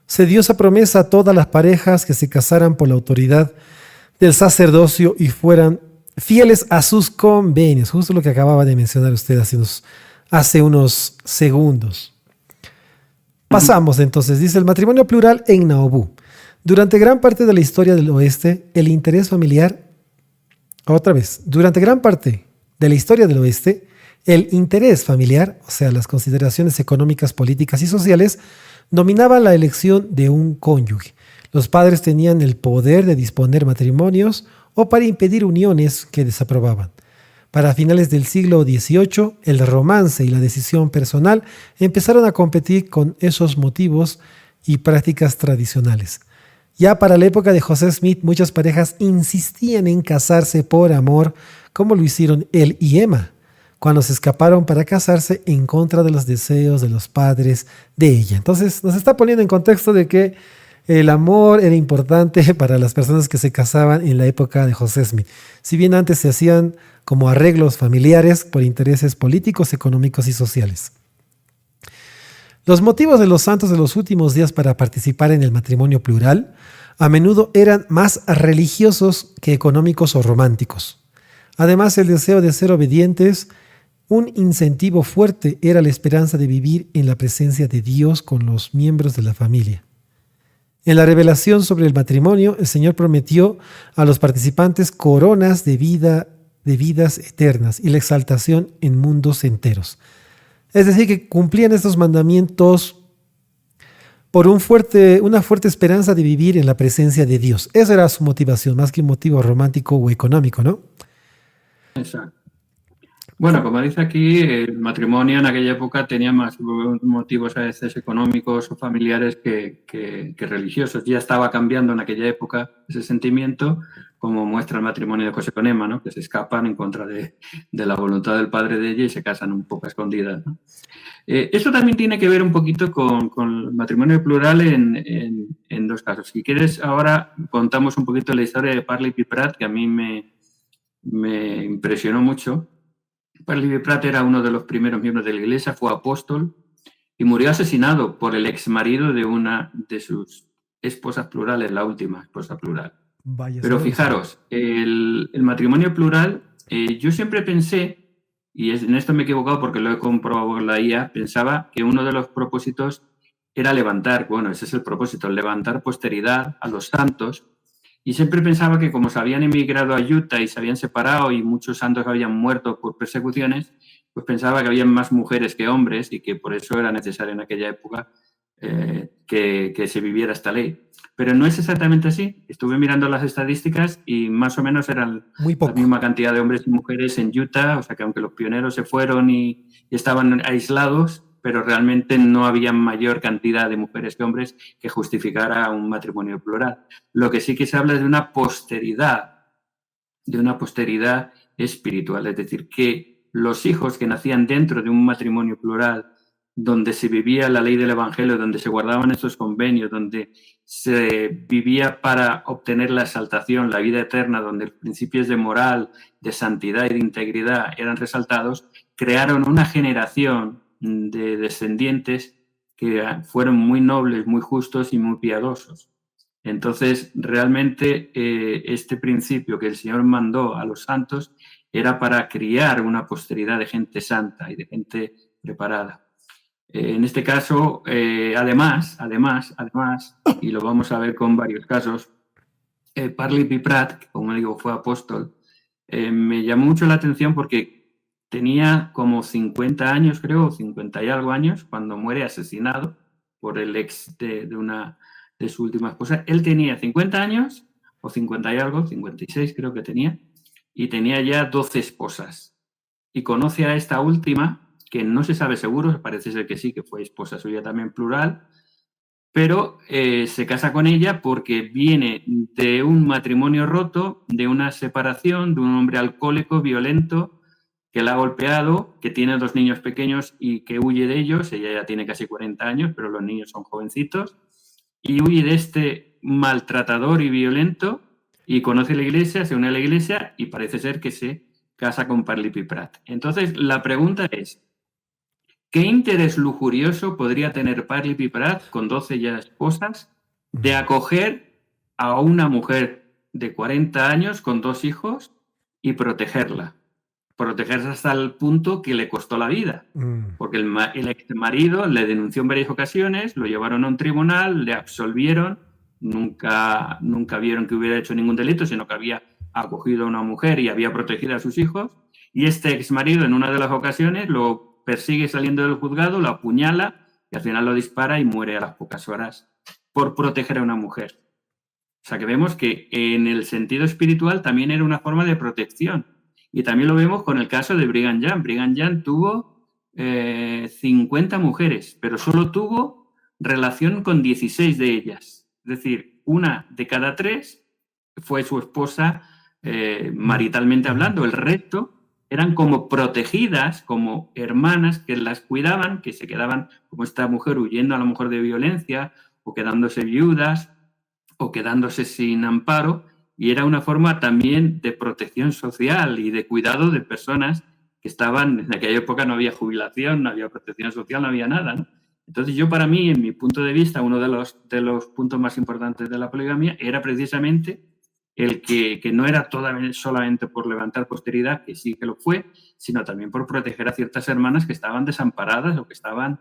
Se dio esa promesa a todas las parejas que se casaran por la autoridad del sacerdocio y fueran fieles a sus convenios. Justo lo que acababa de mencionar usted hace unos segundos. Pasamos entonces, dice: el matrimonio plural en Nauvoo. Durante gran parte de la historia del oeste, el interés familiar, durante gran parte de la historia del oeste, el interés familiar, o sea, las consideraciones económicas, políticas y sociales, dominaba la elección de un cónyuge. Los padres tenían el poder de disponer matrimonios o para impedir uniones que desaprobaban. Para finales del siglo XVIII, el romance y la decisión personal empezaron a competir con esos motivos y prácticas tradicionales. Ya para la época de José Smith, muchas parejas insistían en casarse por amor, como lo hicieron él y Emma, cuando se escaparon para casarse en contra de los deseos de los padres de ella. Entonces nos está poniendo en contexto de que el amor era importante para las personas que se casaban en la época de José Smith. Si bien antes se hacían como arreglos familiares por intereses políticos, económicos y sociales. Los motivos de los santos de los últimos días para participar en el matrimonio plural a menudo eran más religiosos que económicos o románticos. Además, el deseo de ser obedientes Un incentivo fuerte era la esperanza de vivir en la presencia de Dios con los miembros de la familia. En la revelación sobre el matrimonio, el Señor prometió a los participantes coronas de vida, de vidas eternas y la exaltación en mundos enteros. Es decir, que cumplían estos mandamientos por una fuerte esperanza de vivir en la presencia de Dios. Esa era su motivación, más que un motivo romántico o económico, ¿no? Exacto. Bueno, como dice aquí, el matrimonio en aquella época tenía más motivos a veces económicos o familiares que religiosos. Ya estaba cambiando en aquella época ese sentimiento, como muestra el matrimonio de José con Emma, ¿no? Que se escapan en contra de la voluntad del padre de ella y se casan un poco a escondidas, ¿no? Eso también tiene que ver un poquito con el matrimonio plural en dos casos. Si quieres, ahora contamos un poquito la historia de Parley P. Pratt, que a mí me impresionó mucho. Parley Pratt era uno de los primeros miembros de la iglesia, fue apóstol y murió asesinado por el exmarido de una de sus esposas plurales, la última esposa plural. Vaya. Pero fijaros, el matrimonio plural, yo siempre pensé, y en esto me he equivocado porque lo he comprobado con la IA, pensaba que uno de los propósitos era levantar, bueno, ese es el propósito, levantar posteridad a los santos. Y siempre pensaba que como se habían emigrado a Utah y se habían separado y muchos santos habían muerto por persecuciones, pues pensaba que había más mujeres que hombres y que por eso era necesario en aquella época que se viviera esta ley. Pero no es exactamente así. Estuve mirando las estadísticas y más o menos eran la misma cantidad de hombres y mujeres en Utah, o sea que aunque los pioneros se fueron y estaban aislados, pero realmente no había mayor cantidad de mujeres que hombres que justificara un matrimonio plural. Lo que sí que se habla es de una posteridad espiritual, es decir, que los hijos que nacían dentro de un matrimonio plural, donde se vivía la ley del Evangelio, donde se guardaban esos convenios, donde se vivía para obtener la exaltación, la vida eterna, donde los principios de moral, de santidad y de integridad eran resaltados, crearon una generación de descendientes que fueron muy nobles, muy justos y muy piadosos. Entonces, realmente este principio que el Señor mandó a los santos era para criar una posteridad de gente santa y de gente preparada. En este caso, además, y lo vamos a ver con varios casos, Parley P. Pratt, que como digo fue apóstol, me llamó mucho la atención porque tenía como 50 años, creo, 50 y algo años, cuando muere asesinado por el ex de su última esposa. Él tenía 50 años, o 50 y algo, 56 creo que tenía, y tenía ya 12 esposas. Y conoce a esta última, que no se sabe seguro, parece ser que sí, que fue esposa suya también plural, pero se casa con ella porque viene de un matrimonio roto, de una separación, de un hombre alcohólico, violento, que la ha golpeado, que tiene 2 niños pequeños y que huye de ellos. Ella ya tiene casi 40 años, pero los niños son jovencitos. Y huye de este maltratador y violento y conoce la iglesia, se une a la iglesia y parece ser que se casa con Parley P. Pratt. Entonces, la pregunta es, ¿qué interés lujurioso podría tener Parley P. Pratt, con 12 ya esposas, de acoger a una mujer de 40 años con 2 hijos y protegerla? Protegerse hasta el punto que le costó la vida, porque el ex marido le denunció en varias ocasiones, lo llevaron a un tribunal, le absolvieron, nunca vieron que hubiera hecho ningún delito, sino que había acogido a una mujer y había protegido a sus hijos, y este ex marido en una de las ocasiones lo persigue saliendo del juzgado, lo apuñala y al final lo dispara y muere a las pocas horas por proteger a una mujer. O sea que vemos que en el sentido espiritual también era una forma de protección. Y también lo vemos con el caso de Brigham Young. Brigham Young tuvo 50 mujeres, pero solo tuvo relación con 16 de ellas. Es decir, una de cada 3 fue su esposa maritalmente hablando. El resto eran como protegidas, como hermanas que las cuidaban, que se quedaban, como esta mujer, huyendo a lo mejor de violencia o quedándose viudas o quedándose sin amparo. Y era una forma también de protección social y de cuidado de personas que estaban, en aquella época no había jubilación, no había protección social, no había nada, ¿no? Entonces yo, para mí, en mi punto de vista, uno de los puntos más importantes de la poligamia era precisamente que no era solamente por levantar posteridad, que sí que lo fue, sino también por proteger a ciertas hermanas que estaban desamparadas o que estaban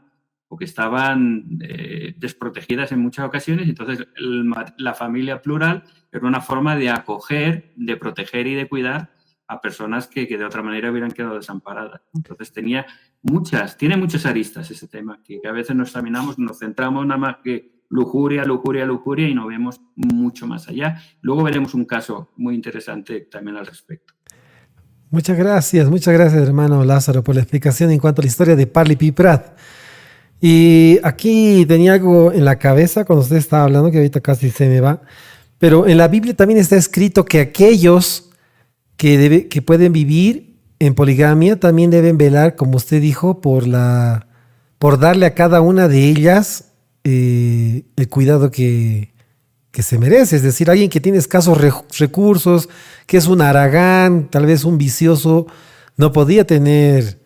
desprotegidas en muchas ocasiones. Entonces, la familia plural era una forma de acoger, de proteger y de cuidar a personas que de otra manera hubieran quedado desamparadas. Entonces, tiene muchas aristas ese tema, que a veces nos examinamos, nos centramos nada más que lujuria y no vemos mucho más allá. Luego veremos un caso muy interesante también al respecto. Muchas gracias, hermano Lázaro, por la explicación en cuanto a la historia de Parley-P-Pratt. Y aquí tenía algo en la cabeza cuando usted estaba hablando, que ahorita casi se me va, pero en la Biblia también está escrito que aquellos que pueden vivir en poligamia también deben velar, como usted dijo, por darle a cada una de ellas el cuidado que se merece. Es decir, alguien que tiene escasos recursos, que es un haragán, tal vez un vicioso, no podía tener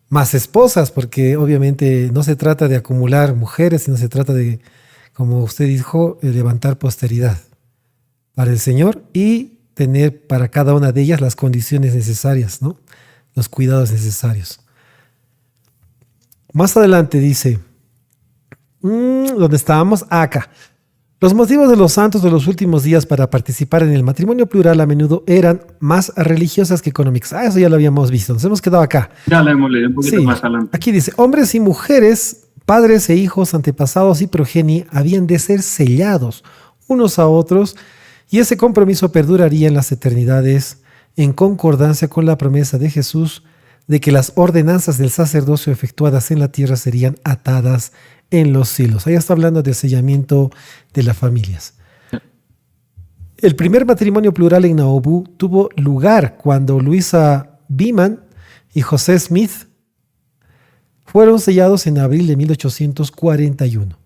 más esposas, porque obviamente no se trata de acumular mujeres, sino se trata de, como usted dijo, levantar posteridad para el Señor y tener para cada una de ellas las condiciones necesarias, ¿no? Los cuidados necesarios. Más adelante dice, ¿dónde estábamos? Acá. Los motivos de los santos de los últimos días para participar en el matrimonio plural a menudo eran más religiosas que económicas. Eso ya lo habíamos visto. Nos hemos quedado acá. Ya lo hemos leído un poquito más adelante. Aquí dice, hombres y mujeres, padres e hijos, antepasados y progenie habían de ser sellados unos a otros, y ese compromiso perduraría en las eternidades en concordancia con la promesa de Jesús de que las ordenanzas del sacerdocio efectuadas en la tierra serían atadas en los cielos. Ahí está hablando del sellamiento de las familias. El primer matrimonio plural en Nauvoo tuvo lugar cuando Louisa Beeman y José Smith fueron sellados en abril de 1841.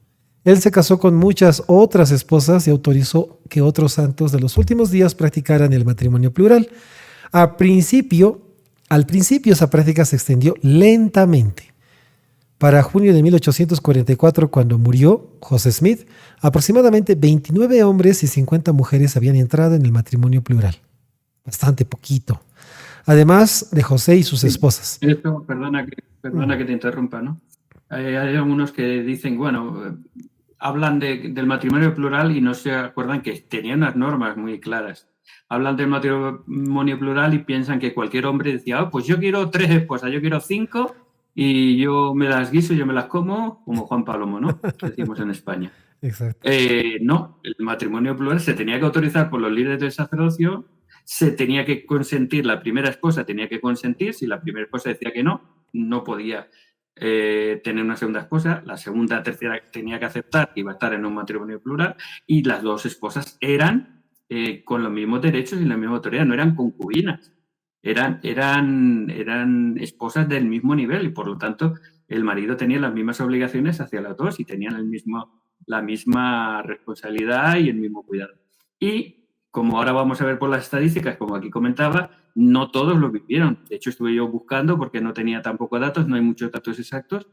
Él se casó con muchas otras esposas y autorizó que otros santos de los últimos días practicaran el matrimonio plural. Al principio esa práctica se extendió lentamente. Para junio de 1844, cuando murió José Smith, aproximadamente 29 hombres y 50 mujeres habían entrado en el matrimonio plural. Bastante poquito. Además de José y sus esposas. Esto, perdona que te interrumpa, ¿no? Hay algunos que dicen, bueno, hablan del matrimonio plural y no se acuerdan que tenía unas normas muy claras. Hablan del matrimonio plural y piensan que cualquier hombre decía, pues yo quiero 3 esposas, yo quiero 5 y yo me las guiso, yo me las como Juan Palomo, ¿no? Decimos en España. Exacto. No, el matrimonio plural se tenía que autorizar por los líderes del sacerdocio, se tenía que consentir, la primera esposa tenía que consentir, si la primera esposa decía que no podía tener una segunda esposa, la segunda, tercera tenía que aceptar que iba a estar en un matrimonio plural y las 2 esposas eran con los mismos derechos y la misma autoridad, no eran concubinas, eran esposas del mismo nivel y por lo tanto el marido tenía las mismas obligaciones hacia las 2 y tenían la misma responsabilidad y el mismo cuidado. Y como ahora vamos a ver por las estadísticas, como aquí comentaba, no todos lo vivieron. De hecho, estuve yo buscando porque no tenía tampoco datos, no hay muchos datos exactos,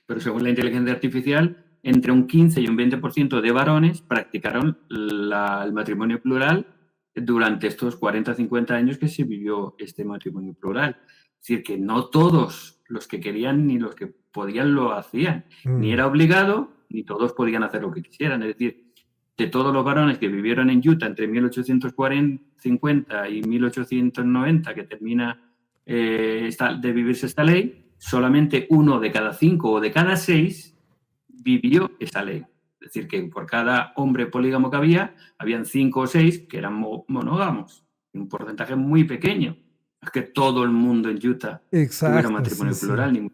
pero según la inteligencia artificial, entre un 15 y un 20% de varones practicaron el matrimonio plural durante estos 40 o 50 años que se vivió este matrimonio plural. Es decir, que no todos los que querían ni los que podían lo hacían. Ni era obligado, ni todos podían hacer lo que quisieran. Es decir, de todos los varones que vivieron en Utah entre 1850 y 1890, que termina de vivirse esta ley, solamente 1 de cada 5 o de cada 6 vivió esa ley. Es decir, que por cada hombre polígamo que habían 5 o 6 que eran monógamos. Un porcentaje muy pequeño. Es que todo el mundo en Utah tuviera matrimonio plural. Sí.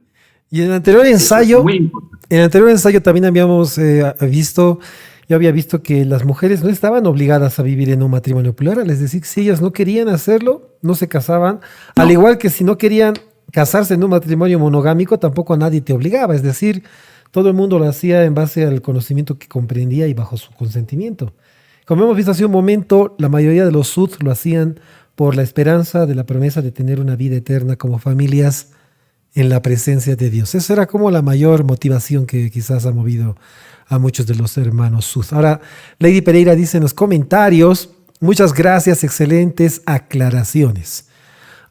Y en el anterior ensayo, también habíamos visto... Yo había visto que las mujeres no estaban obligadas a vivir en un matrimonio plural, es decir, si ellas no querían hacerlo, no se casaban, al igual que si no querían casarse en un matrimonio monogámico, tampoco nadie te obligaba, es decir, todo el mundo lo hacía en base al conocimiento que comprendía y bajo su consentimiento. Como hemos visto hace un momento, la mayoría de los sud lo hacían por la esperanza de la promesa de tener una vida eterna como familias en la presencia de Dios. Esa era como la mayor motivación que quizás ha movido a muchos de los hermanos sud. Ahora, Lady Pereira dice en los comentarios, Muchas gracias, excelentes aclaraciones.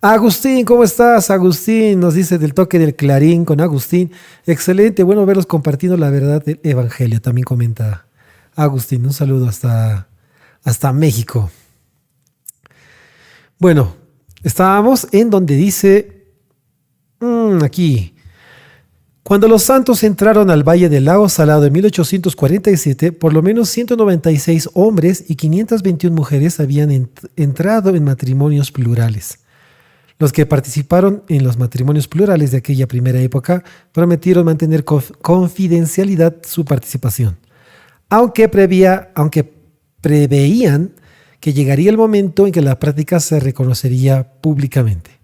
Agustín, ¿cómo estás? Agustín nos dice del toque del Clarín con Agustín. Excelente, bueno verlos compartiendo la verdad del Evangelio, también comenta Agustín. Un saludo hasta México. Bueno, estábamos en donde dice, aquí, cuando los santos entraron al Valle del Lago Salado en 1847, por lo menos 196 hombres y 521 mujeres habían entrado en matrimonios plurales. Los que participaron en los matrimonios plurales de aquella primera época prometieron mantener confidencialidad su participación, aunque preveían que llegaría el momento en que la práctica se reconocería públicamente.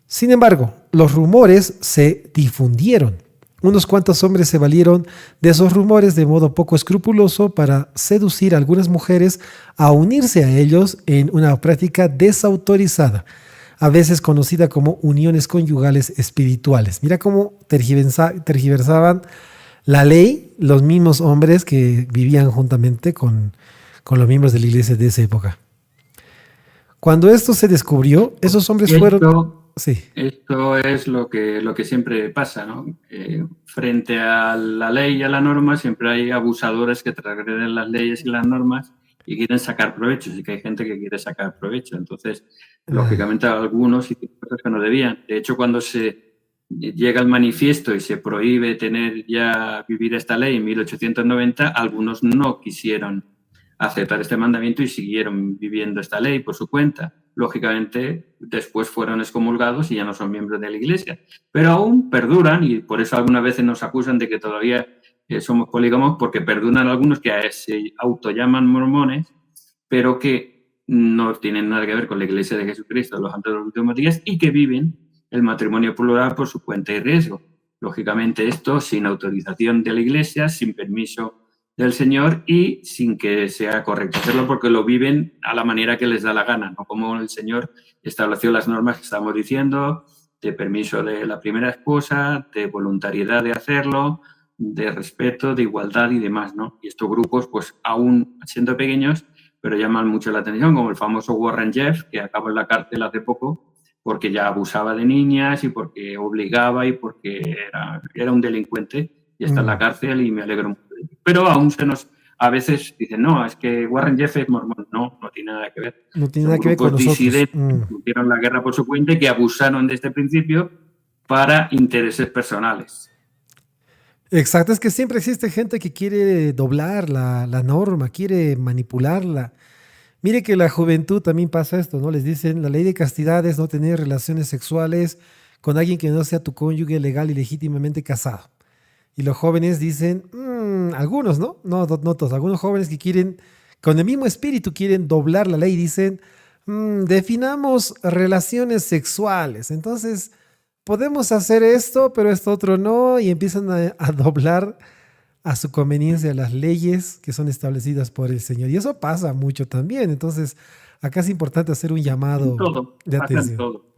Sin embargo, los rumores se difundieron. Unos cuantos hombres se valieron de esos rumores de modo poco escrupuloso para seducir a algunas mujeres a unirse a ellos en una práctica desautorizada, a veces conocida como uniones conyugales espirituales. Mira cómo tergiversaban la ley los mismos hombres que vivían juntamente con los miembros de la iglesia de esa época. Cuando esto se descubrió, esos hombres fueron... Sí. Esto es lo que siempre pasa, ¿no? Frente a la ley y a la norma siempre hay abusadores que transgreden las leyes y las normas y quieren sacar provecho, sí que hay gente que quiere sacar provecho. Entonces, lógicamente algunos hicieron cosas que no debían. De hecho, cuando se llega el manifiesto y se prohíbe vivir esta ley en 1890, algunos no quisieron aceptar este mandamiento y siguieron viviendo esta ley por su cuenta. Lógicamente, después fueron excomulgados y ya no son miembros de la Iglesia. Pero aún perduran, y por eso algunas veces nos acusan de que todavía somos polígamos, porque perduran algunos que se autollaman mormones, pero que no tienen nada que ver con la Iglesia de Jesucristo, los santos de los últimos días, y que viven el matrimonio plural por su cuenta y riesgo. Lógicamente, esto sin autorización de la Iglesia, sin permiso del Señor y sin que sea correcto hacerlo, porque lo viven a la manera que les da la gana, no como el Señor estableció las normas que estamos diciendo, de permiso de la primera esposa, de voluntariedad de hacerlo, de respeto, de igualdad y demás, ¿no? Y estos grupos, pues aún siendo pequeños, pero llaman mucho la atención, como el famoso Warren Jeff, que acabó en la cárcel hace poco, porque ya abusaba de niñas y porque obligaba y porque era un delincuente y está en la cárcel y me alegro mucho. Pero aún a veces dicen, no, es que Warren Jeff es mormón. No tiene nada que ver. No tiene nada que ver con nosotros. Disidentes que hicieron la guerra por su cuenta y que abusaron de este principio para intereses personales. Exacto, es que siempre existe gente que quiere doblar la norma, quiere manipularla. Mire que la juventud también pasa esto, ¿no? Les dicen, la ley de castidad es no tener relaciones sexuales con alguien que no sea tu cónyuge legal y legítimamente casado. Y los jóvenes dicen, algunos, ¿no? No todos, algunos jóvenes que quieren, con el mismo espíritu, quieren doblar la ley y dicen, definamos relaciones sexuales. Entonces, podemos hacer esto, pero esto otro no, y empiezan a doblar a su conveniencia las leyes que son establecidas por el Señor. Y eso pasa mucho también. Entonces, acá es importante hacer un llamado de atención. Todo.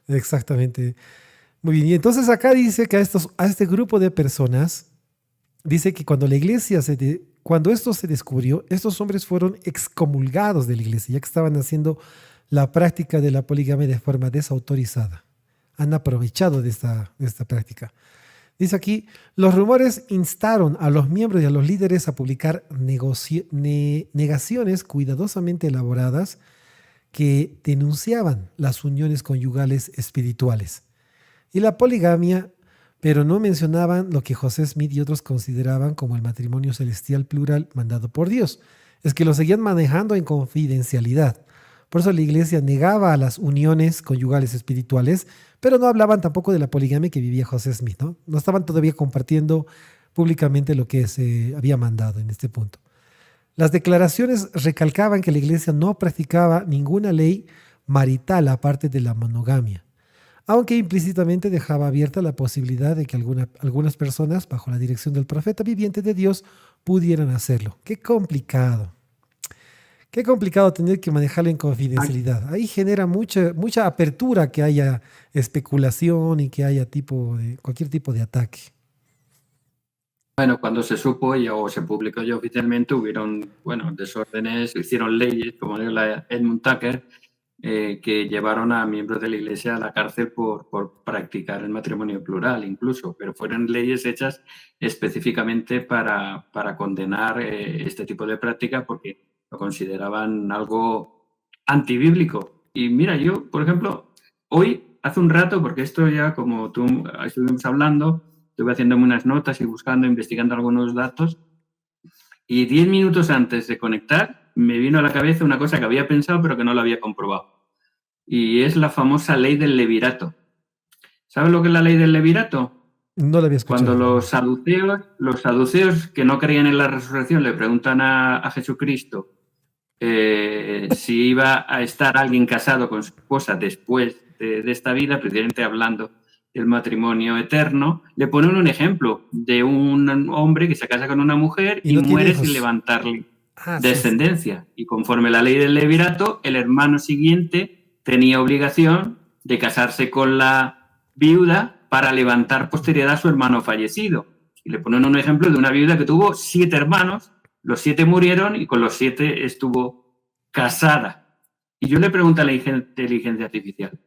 Exactamente. Muy bien, y entonces acá dice que a este grupo de personas, dice que cuando cuando esto se descubrió, estos hombres fueron excomulgados de la iglesia, ya que estaban haciendo la práctica de la poligamia de forma desautorizada. Han aprovechado de esta práctica. Dice aquí, los rumores instaron a los miembros y a los líderes a publicar negaciones cuidadosamente elaboradas que denunciaban las uniones conyugales espirituales y la poligamia, pero no mencionaban lo que José Smith y otros consideraban como el matrimonio celestial plural mandado por Dios. Es que lo seguían manejando en confidencialidad. Por eso la iglesia negaba a las uniones conyugales espirituales, pero no hablaban tampoco de la poligamia que vivía José Smith, ¿no? No estaban todavía compartiendo públicamente lo que se había mandado en este punto. Las declaraciones recalcaban que la iglesia no practicaba ninguna ley marital aparte de la monogamia, aunque implícitamente dejaba abierta la posibilidad de que algunas personas, bajo la dirección del profeta viviente de Dios, pudieran hacerlo. Qué complicado. Qué complicado tener que manejarlo en confidencialidad. Ahí genera mucha apertura que haya especulación y que haya cualquier tipo de ataque. Bueno, cuando se supo o se publicó ya oficialmente, hubieron, desórdenes, hicieron leyes, como digo la Edmund Tucker, que llevaron a miembros de la Iglesia a la cárcel por practicar el matrimonio plural, incluso, pero fueron leyes hechas específicamente para condenar este tipo de práctica porque lo consideraban algo antibíblico. Y mira, yo, por ejemplo, hoy, hace un rato, porque esto ya como tú estuvimos hablando, estuve haciéndome unas notas y buscando, investigando algunos datos, y 10 minutos antes de conectar me vino a la cabeza una cosa que había pensado pero que no lo había comprobado. Y es la famosa ley del levirato. ¿Sabes lo que es la ley del levirato? No lo había escuchado. Cuando los saduceos que no creían en la resurrección le preguntan a Jesucristo si iba a estar alguien casado con su esposa después de esta vida, precisamente hablando del matrimonio eterno, le ponen un ejemplo de un hombre que se casa con una mujer y muere sin levantarle descendencia. Sí. Y conforme la ley del levirato, el hermano siguiente tenía obligación de casarse con la viuda para levantar posteridad a su hermano fallecido. Y le ponen un ejemplo de una viuda que tuvo 7 hermanos, los 7 murieron y con los 7 estuvo casada. Y yo le pregunto a la inteligencia artificial,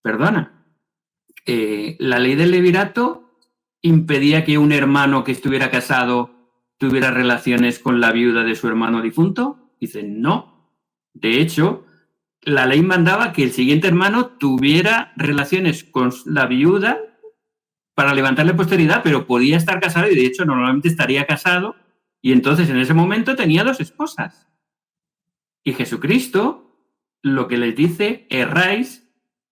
perdona, la ley del levirato impedía que un hermano que estuviera casado tuviera relaciones con la viuda de su hermano difunto. Dice, no. De hecho, la ley mandaba que el siguiente hermano tuviera relaciones con la viuda para levantarle posteridad, pero podía estar casado y de hecho normalmente estaría casado y entonces en ese momento tenía 2 esposas. Y Jesucristo lo que les dice, erráis,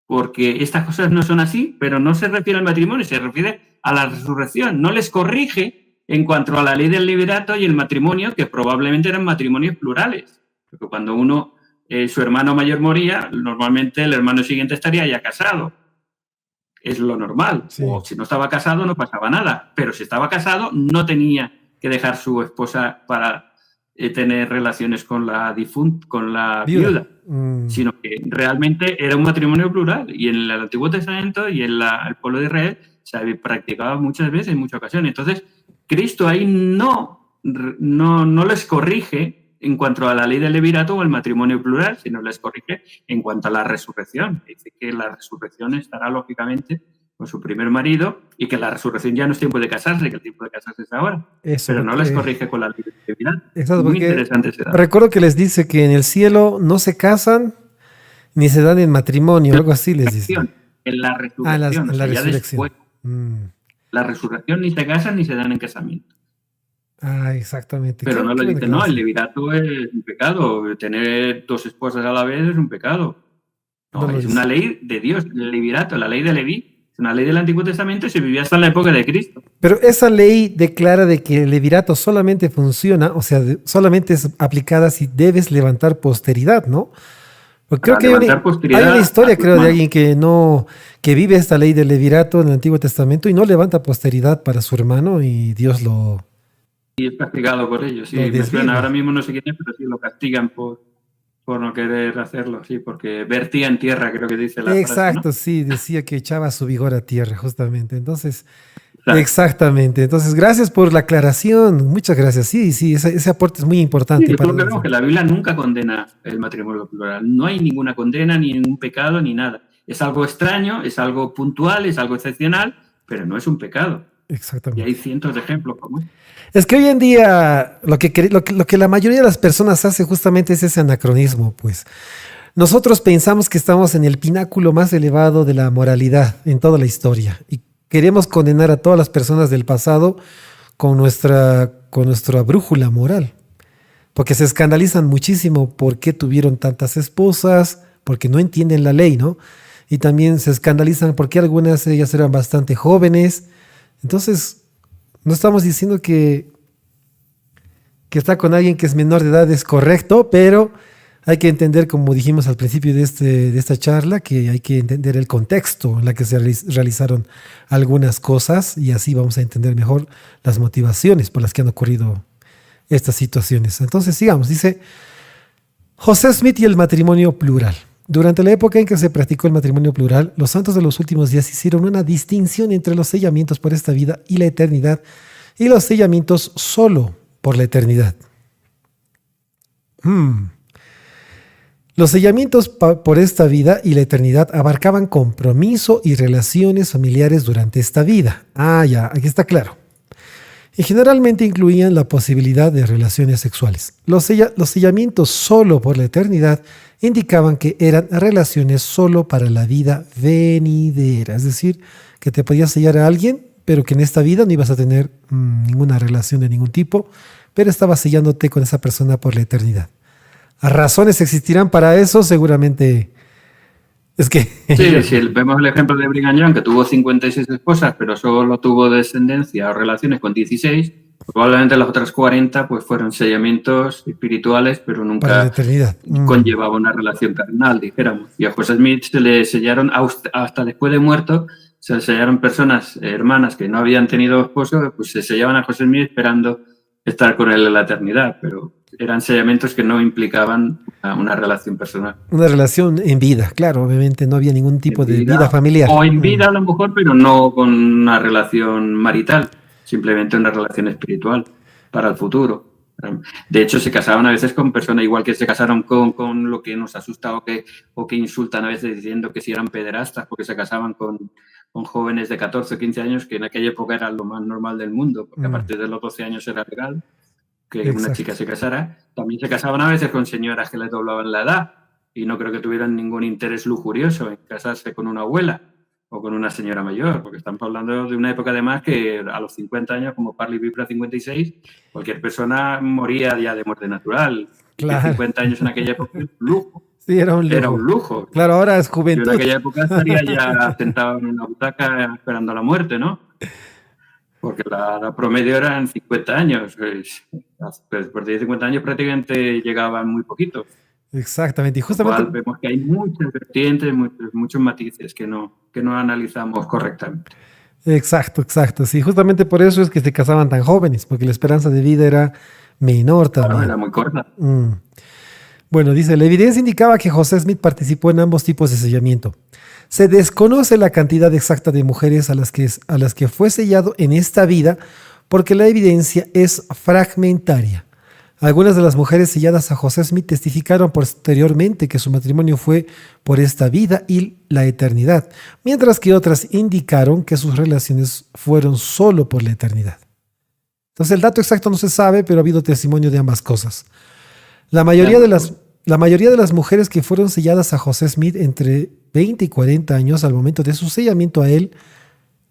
porque estas cosas no son así, pero no se refiere al matrimonio, se refiere a la resurrección. No les corrige en cuanto a la ley del levirato y el matrimonio, que probablemente eran matrimonios plurales. Porque cuando su hermano mayor moría, normalmente el hermano siguiente estaría ya casado. Es lo normal. Sí. O si no estaba casado, no pasaba nada. Pero si estaba casado, no tenía que dejar su esposa para tener relaciones con la viuda. Sino que realmente era un matrimonio plural y en el Antiguo Testamento y en el pueblo de Israel se practicaba muchas veces, en muchas ocasiones. Entonces, Cristo ahí no les corrige en cuanto a la ley del levirato o el matrimonio plural, sino les corrige en cuanto a la resurrección. Dice que la resurrección estará lógicamente con su primer marido y que la resurrección ya no es tiempo de casarse, que el tiempo de casarse es ahora. Eso, pero no les corrige con la ley de levirato. Exacto, muy interesante ese dato. Recuerdo que les dice que en el cielo no se casan ni se dan en matrimonio, algo así les dice. En la resurrección. En la resurrección. La resurrección ni se casan ni se dan en casamiento. Exactamente. Pero no le dice, no, el levirato es un pecado, tener 2 esposas a la vez es un pecado. No, es una ley de Dios, el levirato, la ley de Leví. Es una ley del Antiguo Testamento y se vivía hasta la época de Cristo. Pero esa ley declara de que el levirato solamente funciona, o sea, solamente es aplicada si debes levantar posteridad, ¿no? Porque creo que hay una historia, creo, de alguien que vive esta ley del levirato en el Antiguo Testamento y no levanta posteridad para su hermano y Dios lo... Y es castigado por ello, sí. Me suena, ahora mismo no sé quién es, pero sí lo castigan por no querer hacerlo, sí, porque vertía en tierra, creo que dice la frase, ¿no? Exacto, sí, decía que echaba su vigor a tierra, justamente. Entonces, exactamente. Entonces, gracias por la aclaración. Muchas gracias. Sí, ese aporte es muy importante. Sí, yo creo que la Biblia nunca condena el matrimonio plural. No hay ninguna condena, ni ningún pecado, ni nada. Es algo extraño, es algo puntual, es algo excepcional, pero no es un pecado. Exactamente. Y hay cientos de ejemplos como este. Es que hoy en día lo que la mayoría de las personas hace justamente es ese anacronismo, pues. Nosotros pensamos que estamos en el pináculo más elevado de la moralidad en toda la historia y queremos condenar a todas las personas del pasado con nuestra brújula moral, porque se escandalizan muchísimo por qué tuvieron tantas esposas, porque no entienden la ley, ¿no? Y también se escandalizan porque algunas de ellas eran bastante jóvenes. Entonces, no estamos diciendo que estar con alguien que es menor de edad es correcto, pero hay que entender, como dijimos al principio de esta charla, que hay que entender el contexto en el que se realizaron algunas cosas y así vamos a entender mejor las motivaciones por las que han ocurrido estas situaciones. Entonces, sigamos. Dice, José Smith y el matrimonio plural. Durante la época en que se practicó el matrimonio plural, los santos de los últimos días hicieron una distinción entre los sellamientos por esta vida y la eternidad y los sellamientos solo por la eternidad. Los sellamientos por esta vida y la eternidad abarcaban compromiso y relaciones familiares durante esta vida. Ya, aquí está claro. Y generalmente incluían la posibilidad de relaciones sexuales. Los sellamientos solo por la eternidad indicaban que eran relaciones solo para la vida venidera. Es decir, que te podías sellar a alguien, pero que en esta vida no ibas a tener ninguna relación de ningún tipo, pero estabas sellándote con esa persona por la eternidad. ¿Razones existirán para eso? Seguramente. Es que... Sí, si vemos el ejemplo de Brigham Young, que tuvo 56 esposas, pero solo tuvo descendencia o relaciones con 16, probablemente las otras 40 pues fueron sellamientos espirituales, pero para la nunca eternidad. conllevaba una relación carnal, dijéramos. Y a José Smith se le sellaron, hasta después de muerto, se le sellaron personas, hermanas que no habían tenido esposo, pues se sellaban a José Smith esperando estar con él en la eternidad, pero eran sellamientos que no implicaban una relación personal. Una relación en vida, claro, obviamente no había ningún tipo de vida familiar. O en vida a lo mejor, pero no con una relación marital, simplemente una relación espiritual para el futuro. De hecho, se casaban a veces con personas, igual que se casaron con lo que nos asusta o que insultan a veces diciendo que si eran pederastas, porque se casaban con jóvenes de 14 o 15 años, que en aquella época era lo más normal del mundo, porque a partir de los 12 años era legal que una chica se casara. También se casaban a veces con señoras que les doblaban la edad y no creo que tuvieran ningún interés lujurioso en casarse con una abuela o con una señora mayor, porque estamos hablando de una época además que a los 50 años, como Parley Vipra 56, cualquier persona moría ya de muerte natural. Claro. 50 años en aquella época era un lujo. Sí, era un lujo. Era un lujo. Claro, ahora es juventud. Yo en aquella época estaría ya sentado en una butaca esperando la muerte, ¿no? Porque la promedio eran 50 años. Después de 50 años prácticamente llegaban muy poquitos. Exactamente. Y justamente vemos que hay muchas vertientes, muchos matices que no analizamos correctamente. Exacto. Sí, justamente por eso es que se casaban tan jóvenes, porque la esperanza de vida era menor también. Claro, era muy corta. Bueno, dice, la evidencia indicaba que José Smith participó en ambos tipos de sellamiento. Se desconoce la cantidad exacta de mujeres a las que fue sellado en esta vida porque la evidencia es fragmentaria. Algunas de las mujeres selladas a José Smith testificaron posteriormente que su matrimonio fue por esta vida y la eternidad, mientras que otras indicaron que sus relaciones fueron solo por la eternidad. Entonces el dato exacto no se sabe, pero ha habido testimonio de ambas cosas. La mayoría de las mujeres que fueron selladas a José Smith entre 20 y 40 años al momento de su sellamiento a él,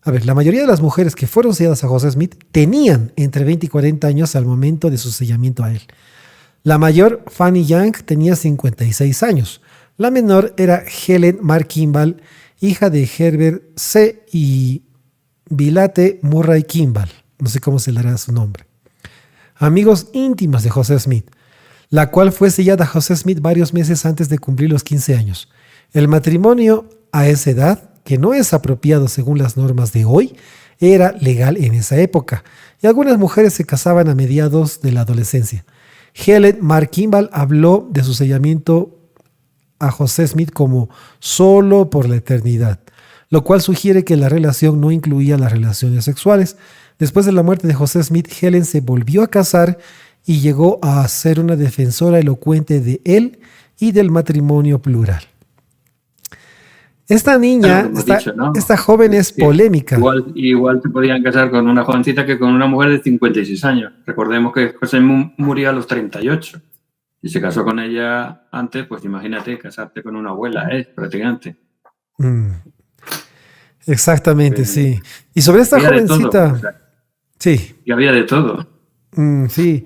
la mayoría de las mujeres que fueron selladas a José Smith tenían entre 20 y 40 años al momento de su sellamiento a él. La mayor, Fanny Young, tenía 56 años. La menor era Helen Mar Kimball, hija de Herbert C. y Bilate Murray Kimball. No sé cómo se le hará su nombre. Amigos íntimos de José Smith, la cual fue sellada a José Smith varios meses antes de cumplir los 15 años. El matrimonio a esa edad, que no es apropiado según las normas de hoy, era legal en esa época, y algunas mujeres se casaban a mediados de la adolescencia. Helen Mar Kimball habló de su sellamiento a José Smith como solo por la eternidad, lo cual sugiere que la relación no incluía las relaciones sexuales. Después de la muerte de José Smith, Helen se volvió a casar y llegó a ser una defensora elocuente de él y del matrimonio plural. Esta niña, esta joven es polémica. Igual se podían casar con una jovencita que con una mujer de 56 años. Recordemos que José murió a los 38. Si se casó con ella antes, pues imagínate casarte con una abuela, prácticamente. Exactamente, sí. Y sobre esta jovencita... Todo, sí. Y había de todo. Sí.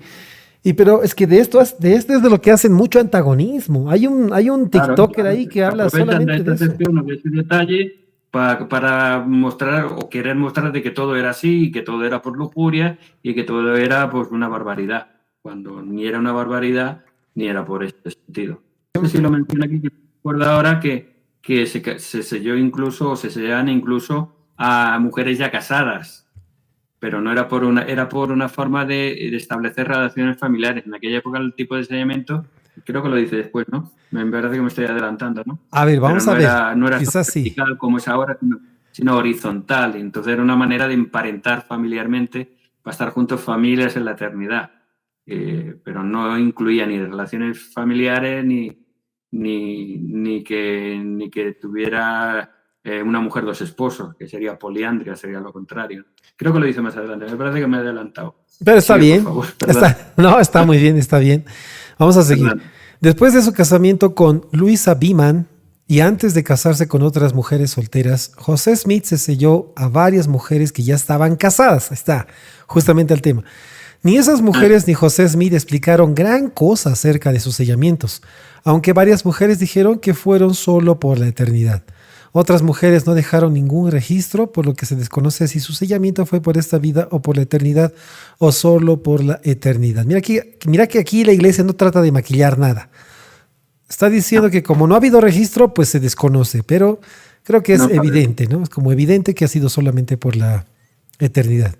Pero es que de esto es de lo que hacen mucho antagonismo. Hay un TikToker ahí que habla solamente de eso. De ese detalle para mostrar o querer mostrar de que todo era así, y que todo era por lujuria y que todo era pues una barbaridad, cuando ni era una barbaridad ni era por este sentido. No sé si lo menciona aquí, que recuerdo ahora que se selló incluso, o se sellan incluso a mujeres ya casadas. Pero no era era por una forma de establecer relaciones familiares. En aquella época el tipo de sellamiento, creo que lo dice después, ¿no? En verdad que me estoy adelantando, ¿no? A ver, vamos a ver. No era quizás vertical como es ahora, sino horizontal. Entonces era una manera de emparentar familiarmente para estar juntos familias en la eternidad. Pero no incluía ni relaciones familiares ni que tuviera una mujer dos esposos, que sería poliandria, sería lo contrario. Creo que lo dice más adelante, me parece que me he adelantado. Pero está Sigue, bien. por favor, Está muy bien, está bien. Vamos a seguir. Perdón. Después de su casamiento con Louisa Beeman y antes de casarse con otras mujeres solteras, José Smith se selló a varias mujeres que ya estaban casadas. Ahí está, justamente el tema. Ni esas mujeres ni José Smith explicaron gran cosa acerca de sus sellamientos, aunque varias mujeres dijeron que fueron solo por la eternidad. Otras mujeres no dejaron ningún registro, por lo que se desconoce si su sellamiento fue por esta vida o por la eternidad o solo por la eternidad. Mira que aquí la iglesia no trata de maquillar nada. Está diciendo que como no ha habido registro, pues se desconoce, pero creo que es evidente, ¿no? Es como evidente que ha sido solamente por la eternidad.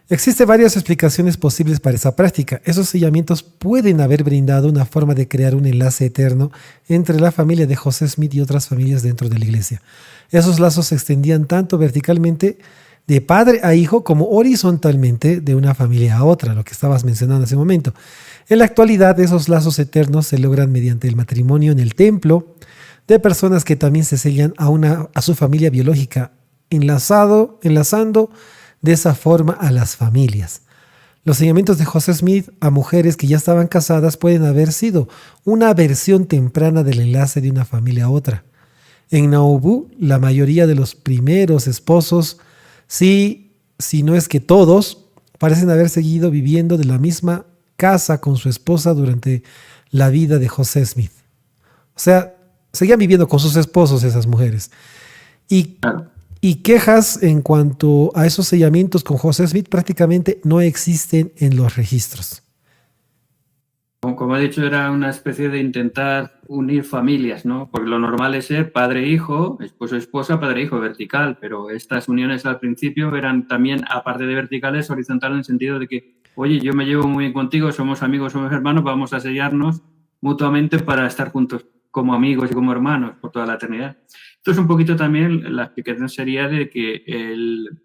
Existen varias explicaciones posibles para esa práctica. Esos sellamientos pueden haber brindado una forma de crear un enlace eterno entre la familia de José Smith y otras familias dentro de la iglesia. Esos lazos se extendían tanto verticalmente de padre a hijo como horizontalmente de una familia a otra, lo que estabas mencionando hace un momento. En la actualidad, esos lazos eternos se logran mediante el matrimonio en el templo de personas que también se sellan a su familia biológica, enlazando de esa forma a las familias. Los sellamientos de José Smith a mujeres que ya estaban casadas pueden haber sido una versión temprana del enlace de una familia a otra. En Nauvoo, la mayoría de los primeros esposos, si no es que todos, parecen haber seguido viviendo de la misma casa con su esposa durante la vida de José Smith. O sea, seguían viviendo con sus esposos esas mujeres. Y quejas en cuanto a esos sellamientos con José Smith prácticamente no existen en los registros. Como he dicho, era una especie de intentar unir familias, ¿no? Porque lo normal es ser padre-hijo, esposo-esposa, padre-hijo, vertical, pero estas uniones al principio eran también, aparte de verticales, horizontales en el sentido de que, oye, yo me llevo muy bien contigo, somos amigos, somos hermanos, vamos a sellarnos mutuamente para estar juntos como amigos y como hermanos por toda la eternidad. Esto es un poquito también la explicación sería de que el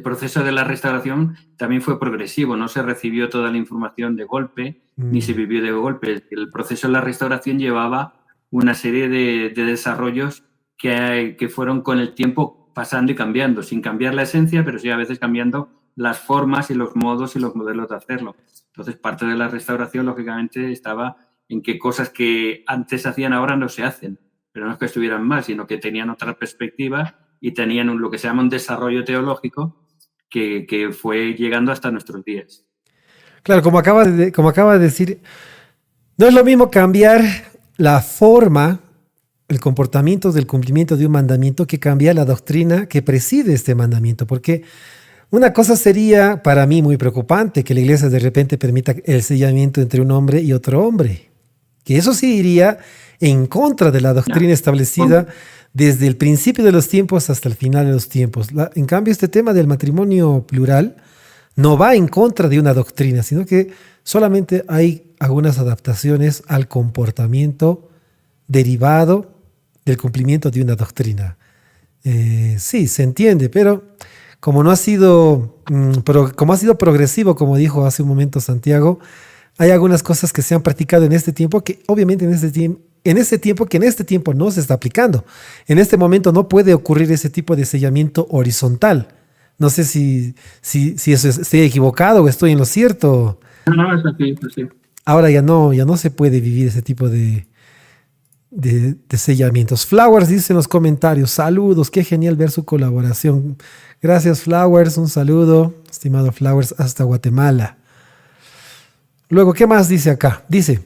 proceso de la restauración también fue progresivo, no se recibió toda la información de golpe, ni se vivió de golpe. El proceso de la restauración llevaba una serie de desarrollos que fueron con el tiempo pasando y cambiando, sin cambiar la esencia, pero sí a veces cambiando las formas y los modos y los modelos de hacerlo. Entonces, parte de la restauración, lógicamente, estaba en que cosas que antes hacían ahora no se hacen. Pero no es que estuvieran mal, sino que tenían otra perspectiva y tenían lo que se llama un desarrollo teológico que fue llegando hasta nuestros días. Claro, como acaba de decir, no es lo mismo cambiar la forma, el comportamiento del cumplimiento de un mandamiento que cambiar la doctrina que preside este mandamiento, porque una cosa sería para mí muy preocupante que la iglesia de repente permita el sellamiento entre un hombre y otro hombre, que eso sí iría en contra de la doctrina establecida desde el principio de los tiempos hasta el final de los tiempos. En cambio, este tema del matrimonio plural no va en contra de una doctrina, sino que solamente hay algunas adaptaciones al comportamiento derivado del cumplimiento de una doctrina. Sí, se entiende, pero como ha sido progresivo, como dijo hace un momento Santiago, hay algunas cosas que se han practicado en este tiempo que obviamente en este tiempo no se está aplicando. En este momento no puede ocurrir ese tipo de sellamiento horizontal. No sé si eso estoy equivocado o estoy en lo cierto. No, es así, es así. Ahora ya no se puede vivir ese tipo de sellamientos. Flowers dice en los comentarios, saludos, qué genial ver su colaboración. Gracias Flowers, un saludo, estimado Flowers, hasta Guatemala. Luego, ¿qué más dice acá? Dice,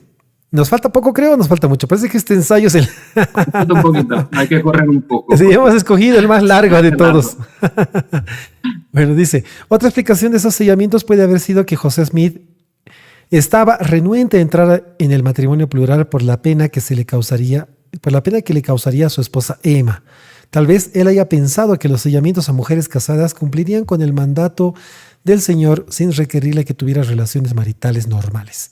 ¿nos falta poco, creo, o nos falta mucho? Parece que este ensayo es el... Falta un poquito, hay que correr un poco. Sí, hemos escogido el más largo de todos. Bueno, dice, otra explicación de esos sellamientos puede haber sido que José Smith estaba renuente a entrar en el matrimonio plural por la pena que le causaría a su esposa Emma. Tal vez él haya pensado que los sellamientos a mujeres casadas cumplirían con el mandato del Señor sin requerirle que tuviera relaciones maritales normales.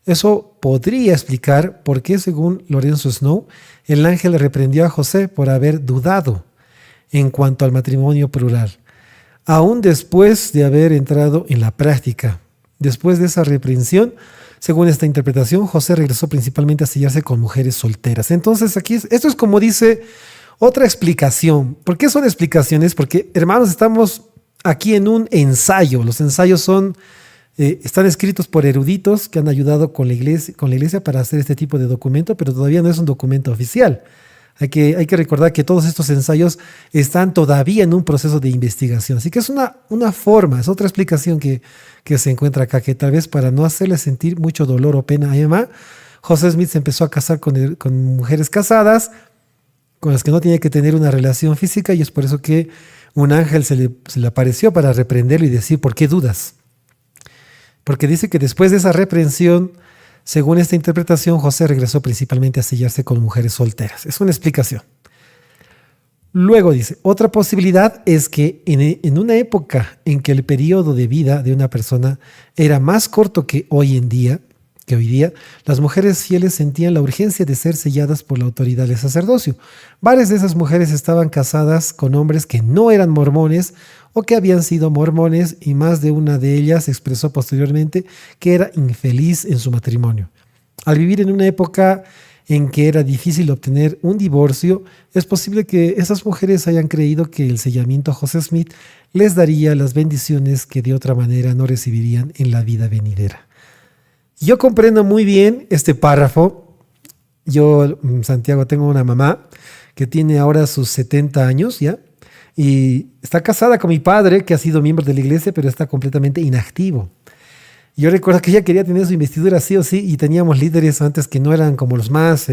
Eso podría explicar por qué, según Lorenzo Snow, el ángel reprendió a José por haber dudado en cuanto al matrimonio plural. aún después de haber entrado en la práctica. Después de esa reprensión, según esta interpretación, José regresó principalmente a sellarse con mujeres solteras. Entonces, esto es como dice otra explicación. ¿Por qué son explicaciones? Porque, hermanos, estamos aquí en un ensayo. Los ensayos están escritos por eruditos que han ayudado con la iglesia para hacer este tipo de documento, pero todavía no es un documento oficial. Hay que recordar que todos estos ensayos están todavía en un proceso de investigación. Así que es una forma, es otra explicación que se encuentra acá, que tal vez para no hacerle sentir mucho dolor o pena a Emma, José Smith se empezó a casar con mujeres casadas, con las que no tenía que tener una relación física, y es por eso que un ángel se le apareció para reprenderlo y decir, ¿por qué dudas? Porque dice que después de esa reprensión, según esta interpretación, José regresó principalmente a sellarse con mujeres solteras. Es una explicación. Luego dice, otra posibilidad es que en una época en que el periodo de vida de una persona era más corto que hoy día, las mujeres fieles sentían la urgencia de ser selladas por la autoridad del sacerdocio. Varias de esas mujeres estaban casadas con hombres que no eran mormones o que habían sido mormones, y más de una de ellas expresó posteriormente que era infeliz en su matrimonio. Al vivir en una época en que era difícil obtener un divorcio, es posible que esas mujeres hayan creído que el sellamiento a José Smith les daría las bendiciones que de otra manera no recibirían en la vida venidera. Yo comprendo muy bien este párrafo. Yo, Santiago, tengo una mamá que tiene ahora sus 70 años ya, y está casada con mi padre, que ha sido miembro de la iglesia, pero está completamente inactivo. Yo recuerdo que ella quería tener su investidura sí o sí, y teníamos líderes antes que no eran como los más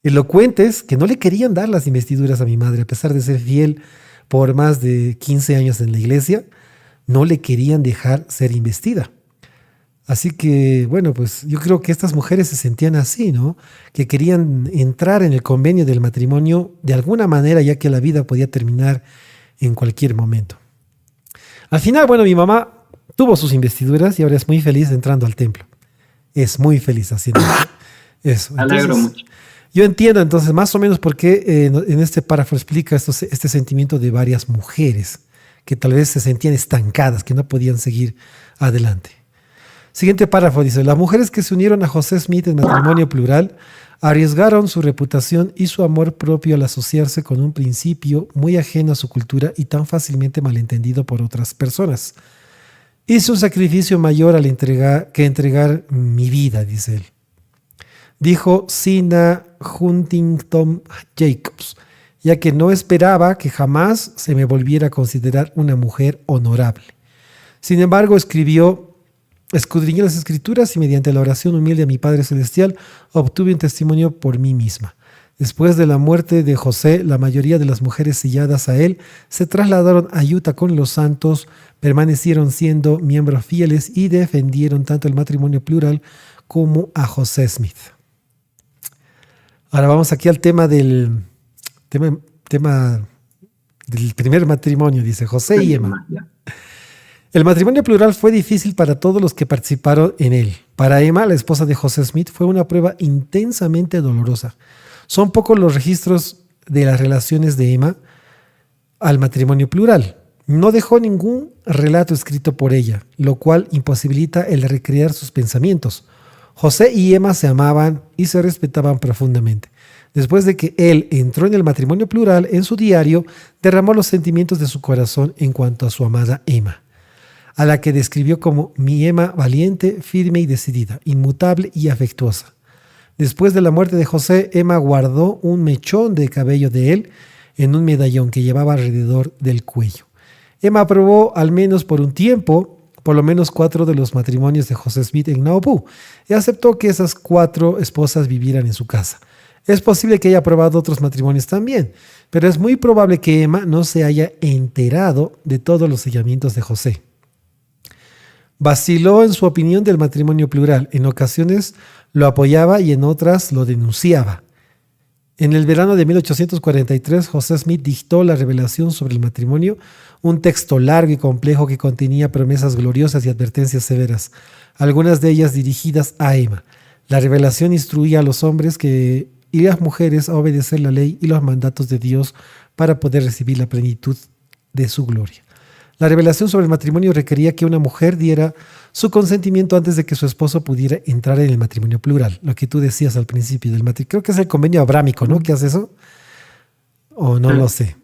elocuentes, que no le querían dar las investiduras a mi madre, a pesar de ser fiel por más de 15 años en la iglesia, no le querían dejar ser investida. Así que, bueno, pues yo creo que estas mujeres se sentían así, ¿no? Que querían entrar en el convenio del matrimonio de alguna manera, ya que la vida podía terminar en cualquier momento. Al final, bueno, mi mamá tuvo sus investiduras y ahora es muy feliz entrando al templo. Es muy feliz haciendo eso. Me alegro mucho. Yo entiendo entonces más o menos por qué en este párrafo explica este sentimiento de varias mujeres que tal vez se sentían estancadas, que no podían seguir adelante. Siguiente párrafo dice, las mujeres que se unieron a José Smith en matrimonio plural arriesgaron su reputación y su amor propio al asociarse con un principio muy ajeno a su cultura y tan fácilmente malentendido por otras personas. Hice un sacrificio mayor al entregar mi vida, dice él. Dijo Sina Huntington Jacobs, ya que no esperaba que jamás se me volviera a considerar una mujer honorable. Sin embargo, escudriñé las escrituras y mediante la oración humilde a mi Padre Celestial obtuve un testimonio por mí misma. Después de la muerte de José, la mayoría de las mujeres selladas a él se trasladaron a Utah con los santos, permanecieron siendo miembros fieles y defendieron tanto el matrimonio plural como a José Smith. Ahora vamos aquí al tema del primer matrimonio, dice José y Emma. El matrimonio plural fue difícil para todos los que participaron en él. Para Emma, la esposa de José Smith, fue una prueba intensamente dolorosa. Son pocos los registros de las relaciones de Emma al matrimonio plural. No dejó ningún relato escrito por ella, lo cual imposibilita el recrear sus pensamientos. José y Emma se amaban y se respetaban profundamente. Después de que él entró en el matrimonio plural, en su diario derramó los sentimientos de su corazón en cuanto a su amada Emma, a la que describió como mi Emma valiente, firme y decidida, inmutable y afectuosa. Después de la muerte de José, Emma guardó un mechón de cabello de él en un medallón que llevaba alrededor del cuello. Emma aprobó, al menos por un tiempo, por lo menos 4 de los matrimonios de José Smith en Nauvoo, y aceptó que esas 4 esposas vivieran en su casa. Es posible que haya aprobado otros matrimonios también, pero es muy probable que Emma no se haya enterado de todos los sellamientos de José. Vaciló en su opinión del matrimonio plural. En ocasiones lo apoyaba y en otras lo denunciaba. En el verano de 1843, José Smith dictó la revelación sobre el matrimonio, un texto largo y complejo que contenía promesas gloriosas y advertencias severas, algunas de ellas dirigidas a Emma. La revelación instruía a los hombres y las mujeres a obedecer la ley y los mandatos de Dios para poder recibir la plenitud de su gloria. La revelación sobre el matrimonio requería que una mujer diera su consentimiento antes de que su esposo pudiera entrar en el matrimonio plural. Lo que tú decías al principio del matrimonio. Creo que es el convenio abrámico, ¿no? ¿Qué hace eso? O no lo sé.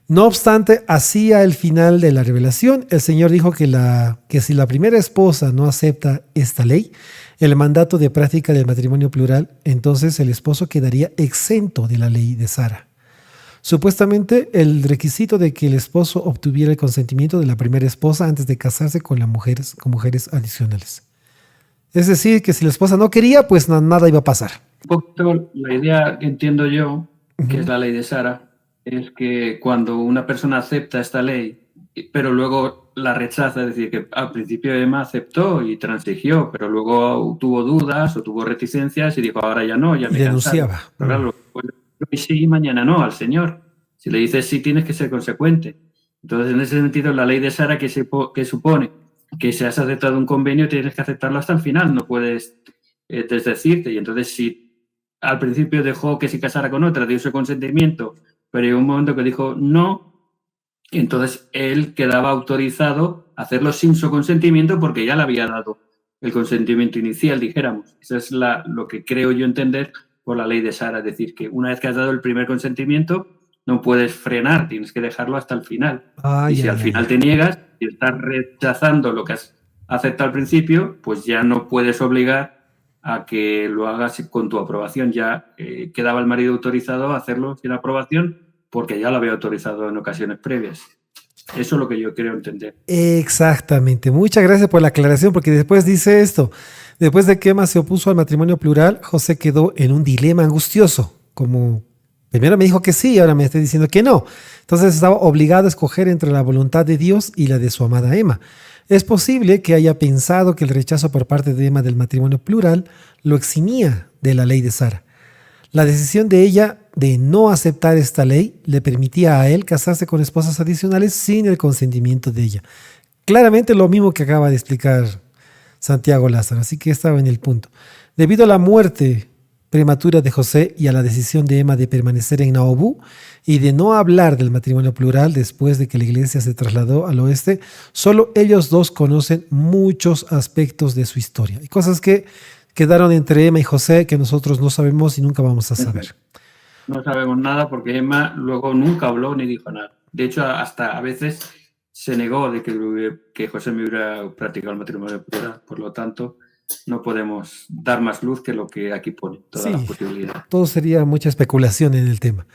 No obstante, hacia el final de la revelación, el Señor dijo que si la primera esposa no acepta esta ley, el mandato de práctica del matrimonio plural, entonces el esposo quedaría exento de la ley de Sara. Supuestamente, el requisito de que el esposo obtuviera el consentimiento de la primera esposa antes de casarse con mujeres adicionales. Es decir, que si la esposa no quería, pues nada iba a pasar. Un poquito la idea que entiendo yo, que es la ley de Sara, es que cuando una persona acepta esta ley, pero luego la rechaza, es decir, que al principio Emma aceptó y transigió, pero luego tuvo dudas o tuvo reticencias y dijo, ahora ya no, ya me he denunciaba. cansado. Pero claro, hoy sí y mañana no al Señor. Si le dices sí, tienes que ser consecuente. Entonces, en ese sentido, la ley de Sara que supone que si has aceptado un convenio, tienes que aceptarlo hasta el final, no puedes desdecirte. Y entonces, si al principio dejó que se casara con otra, dio su consentimiento, pero llegó un momento que dijo no, entonces él quedaba autorizado a hacerlo sin su consentimiento porque ya le había dado el consentimiento inicial, dijéramos. Eso es lo que creo yo entender por la ley de Sara, es decir, que una vez que has dado el primer consentimiento, no puedes frenar, tienes que dejarlo hasta el final. Y si al final te niegas y estás rechazando lo que has aceptado al principio, pues ya no puedes obligar a que lo hagas con tu aprobación. Ya quedaba el marido autorizado a hacerlo sin aprobación porque ya lo había autorizado en ocasiones previas. Eso es lo que yo creo entender. Exactamente. Muchas gracias por la aclaración, porque después dice esto. Después de que Emma se opuso al matrimonio plural, José quedó en un dilema angustioso. Como primero me dijo que sí y ahora me está diciendo que no. Entonces estaba obligado a escoger entre la voluntad de Dios y la de su amada Emma. Es posible que haya pensado que el rechazo por parte de Emma del matrimonio plural lo eximía de la ley de Sara. La decisión de ella de no aceptar esta ley le permitía a él casarse con esposas adicionales sin el consentimiento de ella. Claramente lo mismo que acaba de explicar Santiago Lázaro, así que estaba en el punto. Debido a la muerte prematura de José y a la decisión de Emma de permanecer en Naobú y de no hablar del matrimonio plural después de que la iglesia se trasladó al oeste, solo ellos dos conocen muchos aspectos de su historia y cosas que quedaron entre Emma y José que nosotros no sabemos y nunca vamos a saber. No sabemos nada porque Emma luego nunca habló ni dijo nada. De hecho, hasta a veces se negó de que José me hubiera practicado el matrimonio plural. Por lo tanto, no podemos dar más luz que lo que aquí pone, todas las posibilidades. Todo sería mucha especulación en el tema.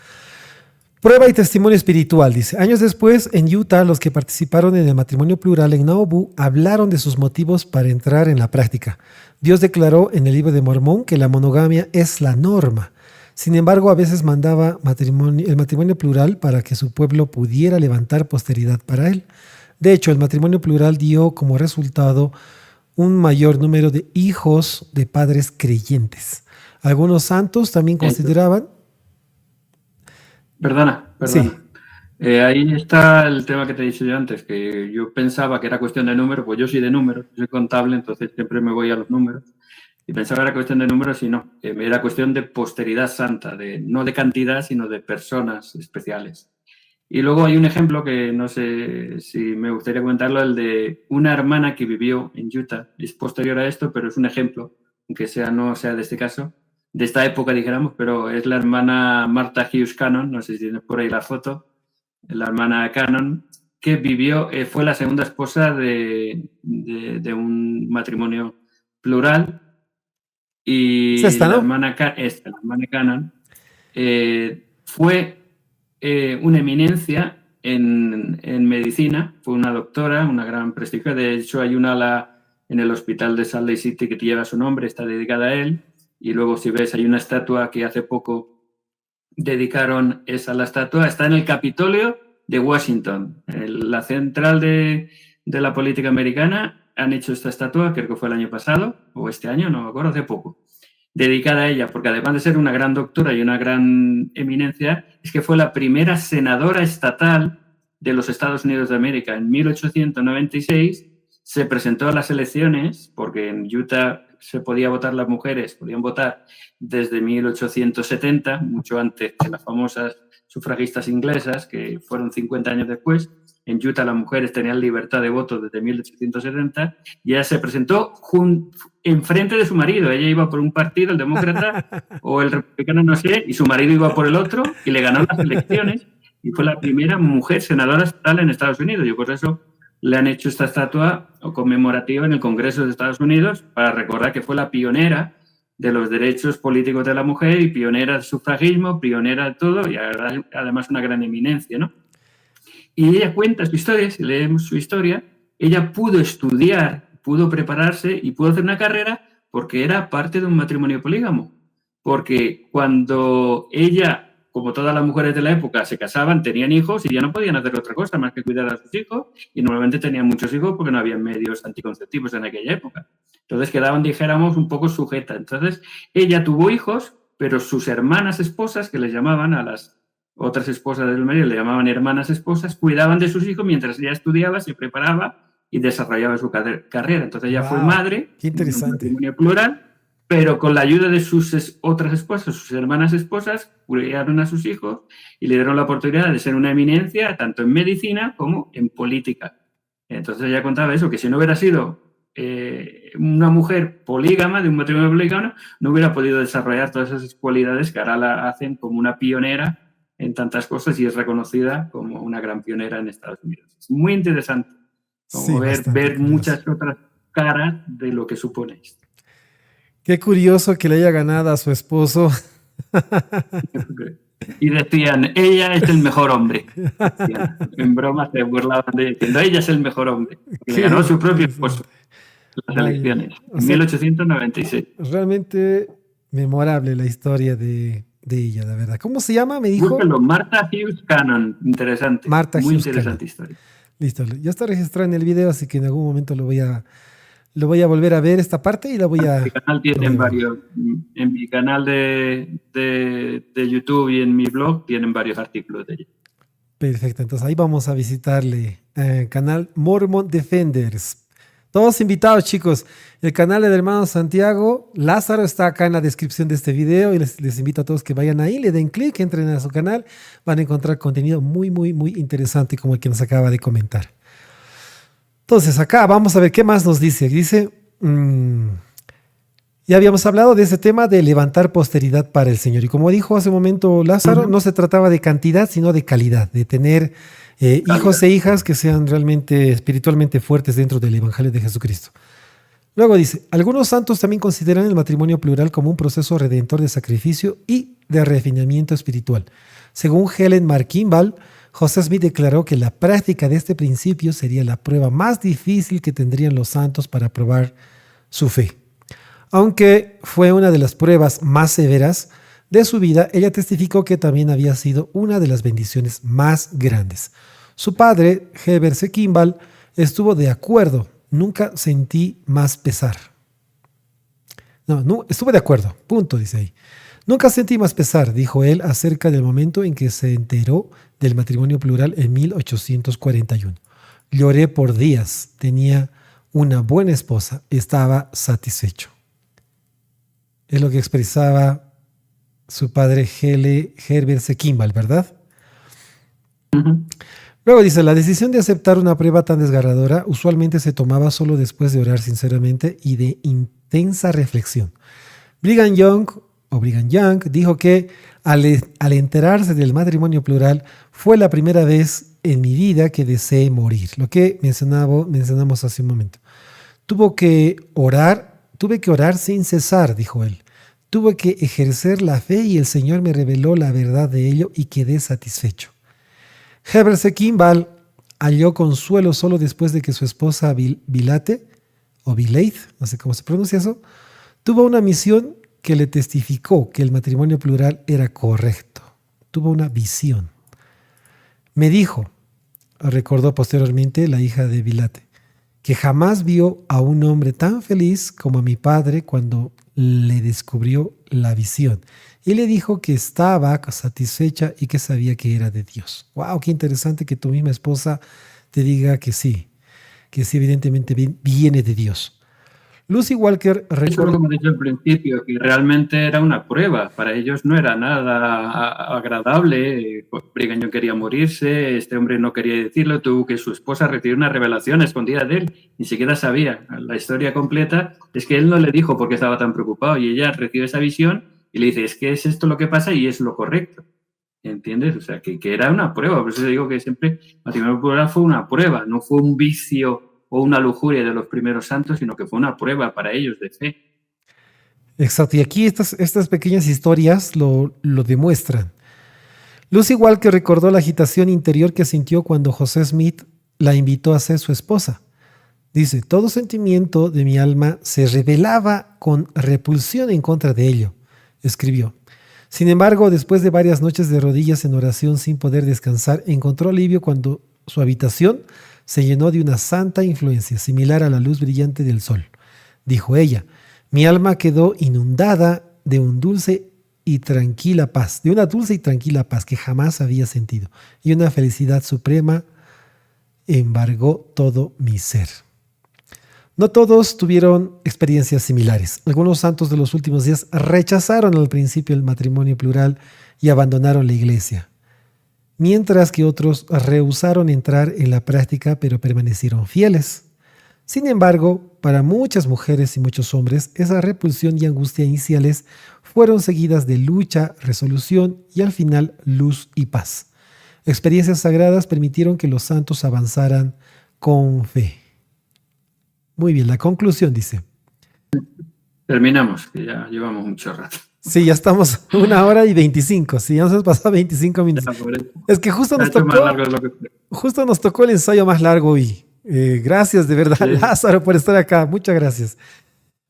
Prueba y testimonio espiritual, dice. Años después, en Utah, los que participaron en el matrimonio plural en Nauvoo hablaron de sus motivos para entrar en la práctica. Dios declaró en el libro de Mormón que la monogamia es la norma. Sin embargo, a veces mandaba el matrimonio plural para que su pueblo pudiera levantar posteridad para él. De hecho, el matrimonio plural dio como resultado un mayor número de hijos de padres creyentes. Algunos santos también consideraban... Perdona. Sí. Ahí está el tema que te he dicho yo antes, que yo pensaba que era cuestión de números, pues yo soy de números, soy contable, entonces siempre me voy a los números. Y pensaba que era cuestión de números y no, era cuestión de posteridad santa, no de cantidad, sino de personas especiales. Y luego hay un ejemplo que no sé si me gustaría comentarlo, el de una hermana que vivió en Utah. Es posterior a esto, pero es un ejemplo, aunque no sea de este caso, de esta época, dijéramos, pero es la hermana Martha Hughes Cannon, no sé si tienes por ahí la foto, la hermana Cannon, que vivió, fue la segunda esposa de un matrimonio plural. Y ¿Es esta, no? la hermana Cannon fue una eminencia en medicina, fue una doctora, una gran prestigio. De hecho, hay una ala en el hospital de Salt Lake City que lleva su nombre, está dedicada a él. Y luego, si ves, hay una estatua que hace poco dedicaron la estatua. Está en el Capitolio de Washington, la central de la política americana. Han hecho esta estatua, creo que fue el año pasado, o este año, no me acuerdo, hace poco, dedicada a ella, porque además de ser una gran doctora y una gran eminencia, es que fue la primera senadora estatal de los Estados Unidos de América. En 1896 se presentó a las elecciones, porque en Utah se podía votar, las mujeres podían votar desde 1870, mucho antes de las famosas sufragistas inglesas, que fueron 50 años después. En Utah las mujeres tenían libertad de voto desde 1870 y ella se presentó enfrente de su marido. Ella iba por un partido, el demócrata o el republicano, no sé, y su marido iba por el otro y le ganó las elecciones y fue la primera mujer senadora estatal en Estados Unidos. Y por eso le han hecho esta estatua conmemorativa en el Congreso de Estados Unidos para recordar que fue la pionera de los derechos políticos de la mujer y pionera del sufragismo, pionera de todo y además una gran eminencia, ¿no? Y ella cuenta su historia, si leemos su historia, ella pudo estudiar, pudo prepararse y pudo hacer una carrera porque era parte de un matrimonio polígamo. Porque cuando ella, como todas las mujeres de la época, se casaban, tenían hijos y ya no podían hacer otra cosa más que cuidar a sus hijos y normalmente tenían muchos hijos porque no había medios anticonceptivos en aquella época. Entonces quedaban, dijéramos, un poco sujetas. Entonces ella tuvo hijos, pero sus hermanas esposas, que les llamaban a las otras esposas del marido, le llamaban hermanas esposas, cuidaban de sus hijos mientras ella estudiaba, se preparaba y desarrollaba su carrera. Entonces ella fue madre, qué interesante, un matrimonio plural, pero con la ayuda de sus otras esposas, sus hermanas esposas, cuidaron a sus hijos y le dieron la oportunidad de ser una eminencia tanto en medicina como en política. Entonces ella contaba eso, que si no hubiera sido una mujer polígama, de un matrimonio polígamo, no hubiera podido desarrollar todas esas cualidades que ahora la hacen como una pionera en tantas cosas y es reconocida como una gran pionera en Estados Unidos. Es muy interesante como ver muchas otras caras de lo que supone esto. Qué curioso que le haya ganado a su esposo. Y decían, ella es el mejor hombre. Decían, en broma se burlaban de diciendo, ella es el mejor hombre. Que le ganó a su propio esposo las elecciones en 1896. Realmente memorable la historia de ella, la verdad. ¿Cómo se llama? Me dijo. Búscalo, Martha Hughes Cannon. Interesante. Martha muy Hughes interesante Cannon. Historia. Listo. Ya está registrado en el video, así que en algún momento lo voy a volver a ver esta parte y la voy a... En mi canal tienen varios. En mi canal de YouTube y en mi blog tienen varios artículos de ella. Perfecto. Entonces ahí vamos a visitarle el canal Mormon Defenders. Todos invitados, chicos. El canal del hermano Santiago Lázaro está acá en la descripción de este video y les invito a todos que vayan ahí, le den clic, entren a su canal. Van a encontrar contenido muy, muy, muy interesante como el que nos acaba de comentar. Entonces, acá vamos a ver qué más nos dice. Dice, ya habíamos hablado de ese tema de levantar posteridad para el Señor. Y como dijo hace un momento Lázaro, no se trataba de cantidad, sino de calidad, de tener hijos e hijas que sean realmente espiritualmente fuertes dentro del Evangelio de Jesucristo. Luego dice, algunos santos también consideran el matrimonio plural como un proceso redentor de sacrificio y de refinamiento espiritual. Según Helen Mar Kimball, José Smith declaró que la práctica de este principio sería la prueba más difícil que tendrían los santos para probar su fe. Aunque fue una de las pruebas más severas de su vida, ella testificó que también había sido una de las bendiciones más grandes. Su padre, Heber C. Kimball, estuvo de acuerdo. Nunca sentí más pesar. No, estuve de acuerdo. Punto, dice ahí. Nunca sentí más pesar, dijo él, acerca del momento en que se enteró del matrimonio plural en 1841. Lloré por días. Tenía una buena esposa. Estaba satisfecho. Es lo que expresaba su padre Herbert C. Kimball, ¿verdad? Luego dice, la decisión de aceptar una prueba tan desgarradora usualmente se tomaba solo después de orar sinceramente y de intensa reflexión. Brigham Young dijo que al enterarse del matrimonio plural fue la primera vez en mi vida que deseé morir, lo que mencionamos hace un momento. Tuve que orar sin cesar, dijo él. Tuve que ejercer la fe y el Señor me reveló la verdad de ello y quedé satisfecho. Heber C. Kimball halló consuelo solo después de que su esposa Bilate, o Bileith, no sé cómo se pronuncia eso, tuvo una misión que le testificó que el matrimonio plural era correcto. Tuvo una visión. Me dijo, recordó posteriormente la hija de Bilate, que jamás vio a un hombre tan feliz como a mi padre cuando le descubrió la visión y le dijo que estaba satisfecha y que sabía que era de Dios. ¡Wow! Qué interesante que tu misma esposa te diga que sí evidentemente viene de Dios. Lucy Walker Eso es recuerda... como he dicho al principio, que realmente era una prueba. Para ellos no era nada agradable. Pues Brigham Young quería morirse, este hombre no quería decirlo, tuvo que su esposa recibió una revelación escondida de él, ni siquiera sabía. La historia completa es que él no le dijo por qué estaba tan preocupado y ella recibe esa visión y le dice, es que es esto lo que pasa y es lo correcto. ¿Entiendes? O sea, que era una prueba. Por eso digo que siempre el matrimonio plural fue una prueba, no fue un vicio o una lujuria de los primeros santos, sino que fue una prueba para ellos de fe. Exacto, y aquí estas pequeñas historias lo demuestran. Lucy Walker recordó la agitación interior que sintió cuando José Smith la invitó a ser su esposa. Dice, todo sentimiento de mi alma se rebelaba con repulsión en contra de ello, escribió. Sin embargo, después de varias noches de rodillas en oración sin poder descansar, encontró alivio cuando su habitación se llenó de una santa influencia, similar a la luz brillante del sol. Dijo ella, mi alma quedó inundada de una dulce y tranquila paz que jamás había sentido, y una felicidad suprema embargó todo mi ser. No todos tuvieron experiencias similares. Algunos santos de los últimos días rechazaron al principio el matrimonio plural y abandonaron la iglesia, mientras que otros rehusaron entrar en la práctica pero permanecieron fieles. Sin embargo, para muchas mujeres y muchos hombres, esa repulsión y angustia iniciales fueron seguidas de lucha, resolución y al final luz y paz. Experiencias sagradas permitieron que los santos avanzaran con fe. Muy bien, la conclusión dice. Terminamos, que ya llevamos mucho rato. Sí, ya estamos 1 hora y 25. Sí, ya nos hemos pasado 25 minutos. Es que justo nos tocó el ensayo más largo hoy. Gracias de verdad, sí. Lázaro, por estar acá. Muchas gracias.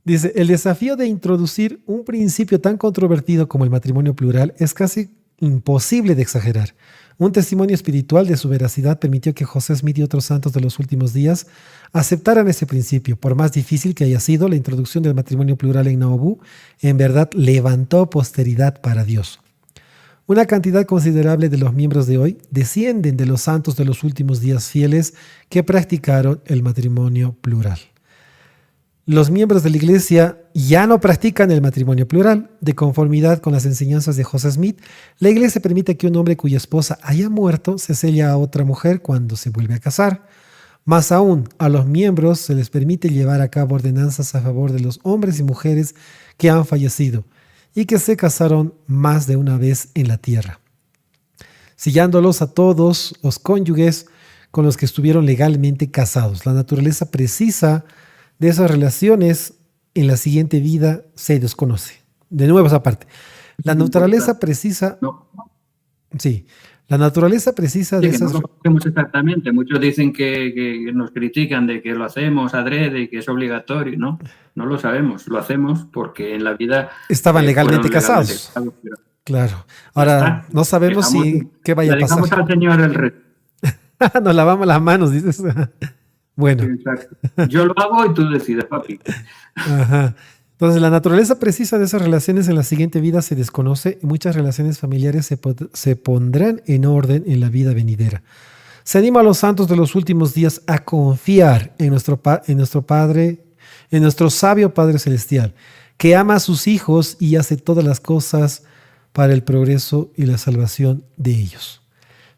Dice, el desafío de introducir un principio tan controvertido como el matrimonio plural es casi imposible de exagerar. Un testimonio espiritual de su veracidad permitió que José Smith y otros santos de los últimos días aceptaran ese principio. Por más difícil que haya sido, la introducción del matrimonio plural en Nauvoo en verdad levantó posteridad para Dios. Una cantidad considerable de los miembros de hoy descienden de los santos de los últimos días fieles que practicaron el matrimonio plural. Los miembros de la iglesia ya no practican el matrimonio plural. De conformidad con las enseñanzas de José Smith, la iglesia permite que un hombre cuya esposa haya muerto se selle a otra mujer cuando se vuelve a casar. Más aún, a los miembros se les permite llevar a cabo ordenanzas a favor de los hombres y mujeres que han fallecido y que se casaron más de una vez en la tierra, sellándolos a todos los cónyuges con los que estuvieron legalmente casados. La naturaleza precisa de esas relaciones en la siguiente vida se desconoce. De nuevo esa parte. La naturaleza precisa... Sí, la naturaleza precisa de esas... No lo sabemos exactamente. Muchos dicen que nos critican de que lo hacemos adrede y que es obligatorio, ¿no? No lo sabemos. Lo hacemos porque en la vida... Estaban legalmente casados. Pero claro. Ahora, no sabemos si qué vaya a pasar. Le dejamos al Señor el resto. Nos lavamos las manos, dices. Bueno. Exacto. Yo lo hago y tú decides, papi. Ajá. Entonces, la naturaleza precisa de esas relaciones en la siguiente vida se desconoce y muchas relaciones familiares se pondrán en orden en la vida venidera. Se anima a los santos de los últimos días a confiar en nuestro Padre, en nuestro sabio Padre Celestial, que ama a sus hijos y hace todas las cosas para el progreso y la salvación de ellos.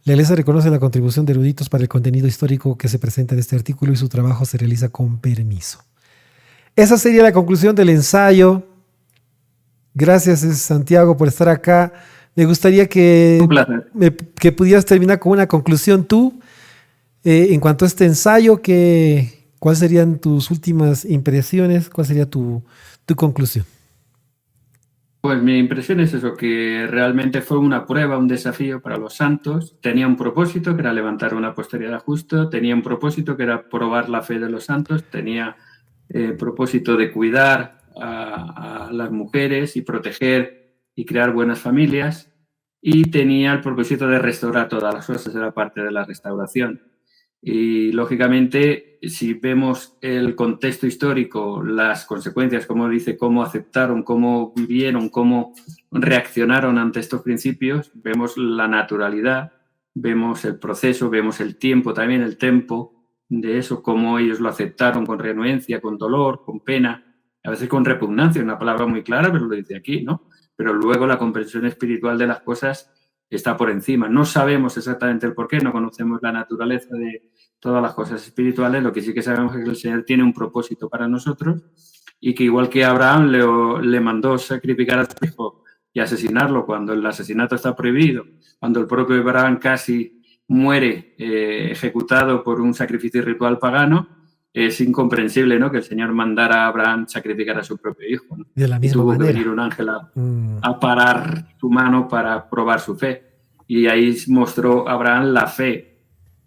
La Iglesia reconoce la contribución de eruditos para el contenido histórico que se presenta en este artículo y su trabajo se realiza con permiso. Esa sería la conclusión del ensayo. Gracias, Santiago, por estar acá. Me gustaría que pudieras terminar con una conclusión tú en cuanto a este ensayo. ¿Cuáles serían tus últimas impresiones? ¿Cuál sería tu conclusión? Pues mi impresión es eso, que realmente fue una prueba, un desafío para los santos. Tenía un propósito, que era levantar una posteridad justa. Tenía un propósito, que era probar la fe de los santos. Tenía propósito de cuidar a las mujeres y proteger y crear buenas familias. Y tenía el propósito de restaurar todas las cosas, era parte de la restauración. Y, lógicamente, si vemos el contexto histórico, las consecuencias, como dice, cómo aceptaron, cómo vivieron, cómo reaccionaron ante estos principios, vemos la naturalidad, vemos el proceso, vemos el tiempo, también el tempo de eso, cómo ellos lo aceptaron con renuencia, con dolor, con pena, a veces con repugnancia, una palabra muy clara, pero lo dice aquí, ¿no? Pero luego la comprensión espiritual de las cosas está por encima. No sabemos exactamente el porqué, no conocemos la naturaleza de todas las cosas espirituales, lo que sí que sabemos es que el Señor tiene un propósito para nosotros y que igual que Abraham le mandó sacrificar a su hijo y asesinarlo cuando el asesinato está prohibido, cuando el propio Abraham casi muere ejecutado por un sacrificio ritual pagano, es incomprensible, ¿no?, que el Señor mandara a Abraham sacrificar a su propio hijo, ¿no? De la Y misma tuvo manera. que venir un ángel a parar su mano para probar su fe. Y ahí mostró Abraham la fe,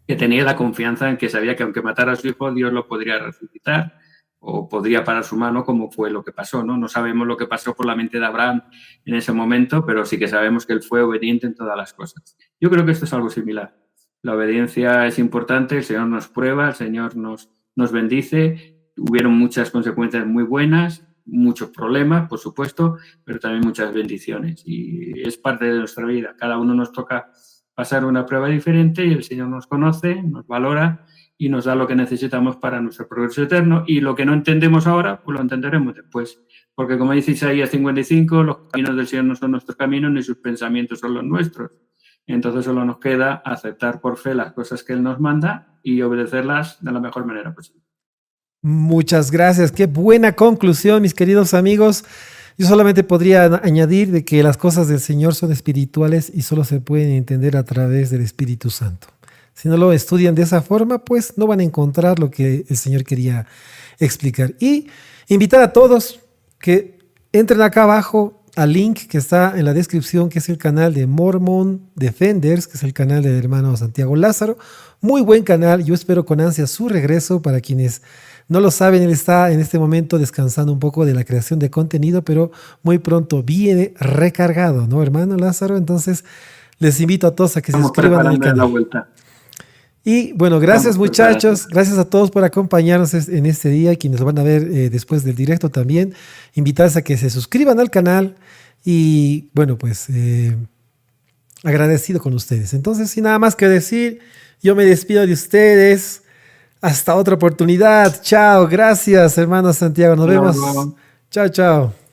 que tenía la confianza en que sabía que aunque matara a su hijo, Dios lo podría resucitar o podría parar su mano, como fue lo que pasó, ¿no? No sabemos lo que pasó por la mente de Abraham en ese momento, pero sí que sabemos que él fue obediente en todas las cosas. Yo creo que esto es algo similar. La obediencia es importante, el Señor nos prueba, el Señor nos bendice. Hubieron muchas consecuencias muy buenas, muchos problemas, por supuesto, pero también muchas bendiciones. Y es parte de nuestra vida. Cada uno nos toca pasar una prueba diferente y el Señor nos conoce, nos valora y nos da lo que necesitamos para nuestro progreso eterno. Y lo que no entendemos ahora, pues lo entenderemos después. Porque como dice Isaías 55, los caminos del Señor no son nuestros caminos, ni sus pensamientos son los nuestros. Entonces solo nos queda aceptar por fe las cosas que Él nos manda y obedecerlas de la mejor manera posible. Muchas gracias. Qué buena conclusión, mis queridos amigos. Yo solamente podría añadir de que las cosas del Señor son espirituales y solo se pueden entender a través del Espíritu Santo. Si no lo estudian de esa forma, pues no van a encontrar lo que el Señor quería explicar. Y invitar a todos que entren acá abajo al link que está en la descripción, que es el canal de Mormon Defenders, que es el canal del hermano Santiago Lázaro. Muy buen canal. Yo espero con ansia su regreso. Para quienes no lo saben, él está en este momento descansando un poco de la creación de contenido, pero muy pronto viene recargado, ¿no, hermano Lázaro? Entonces, les invito a todos a que se suscriban al canal. La vuelta. Y bueno, gracias muchachos, gracias a todos por acompañarnos en este día, quienes lo van a ver después del directo también. Invitarles a que se suscriban al canal y bueno, pues agradecido con ustedes. Entonces, sin nada más que decir, yo me despido de ustedes. Hasta otra oportunidad. Chao. Gracias, hermano Santiago. Nos vemos. Chao, chao.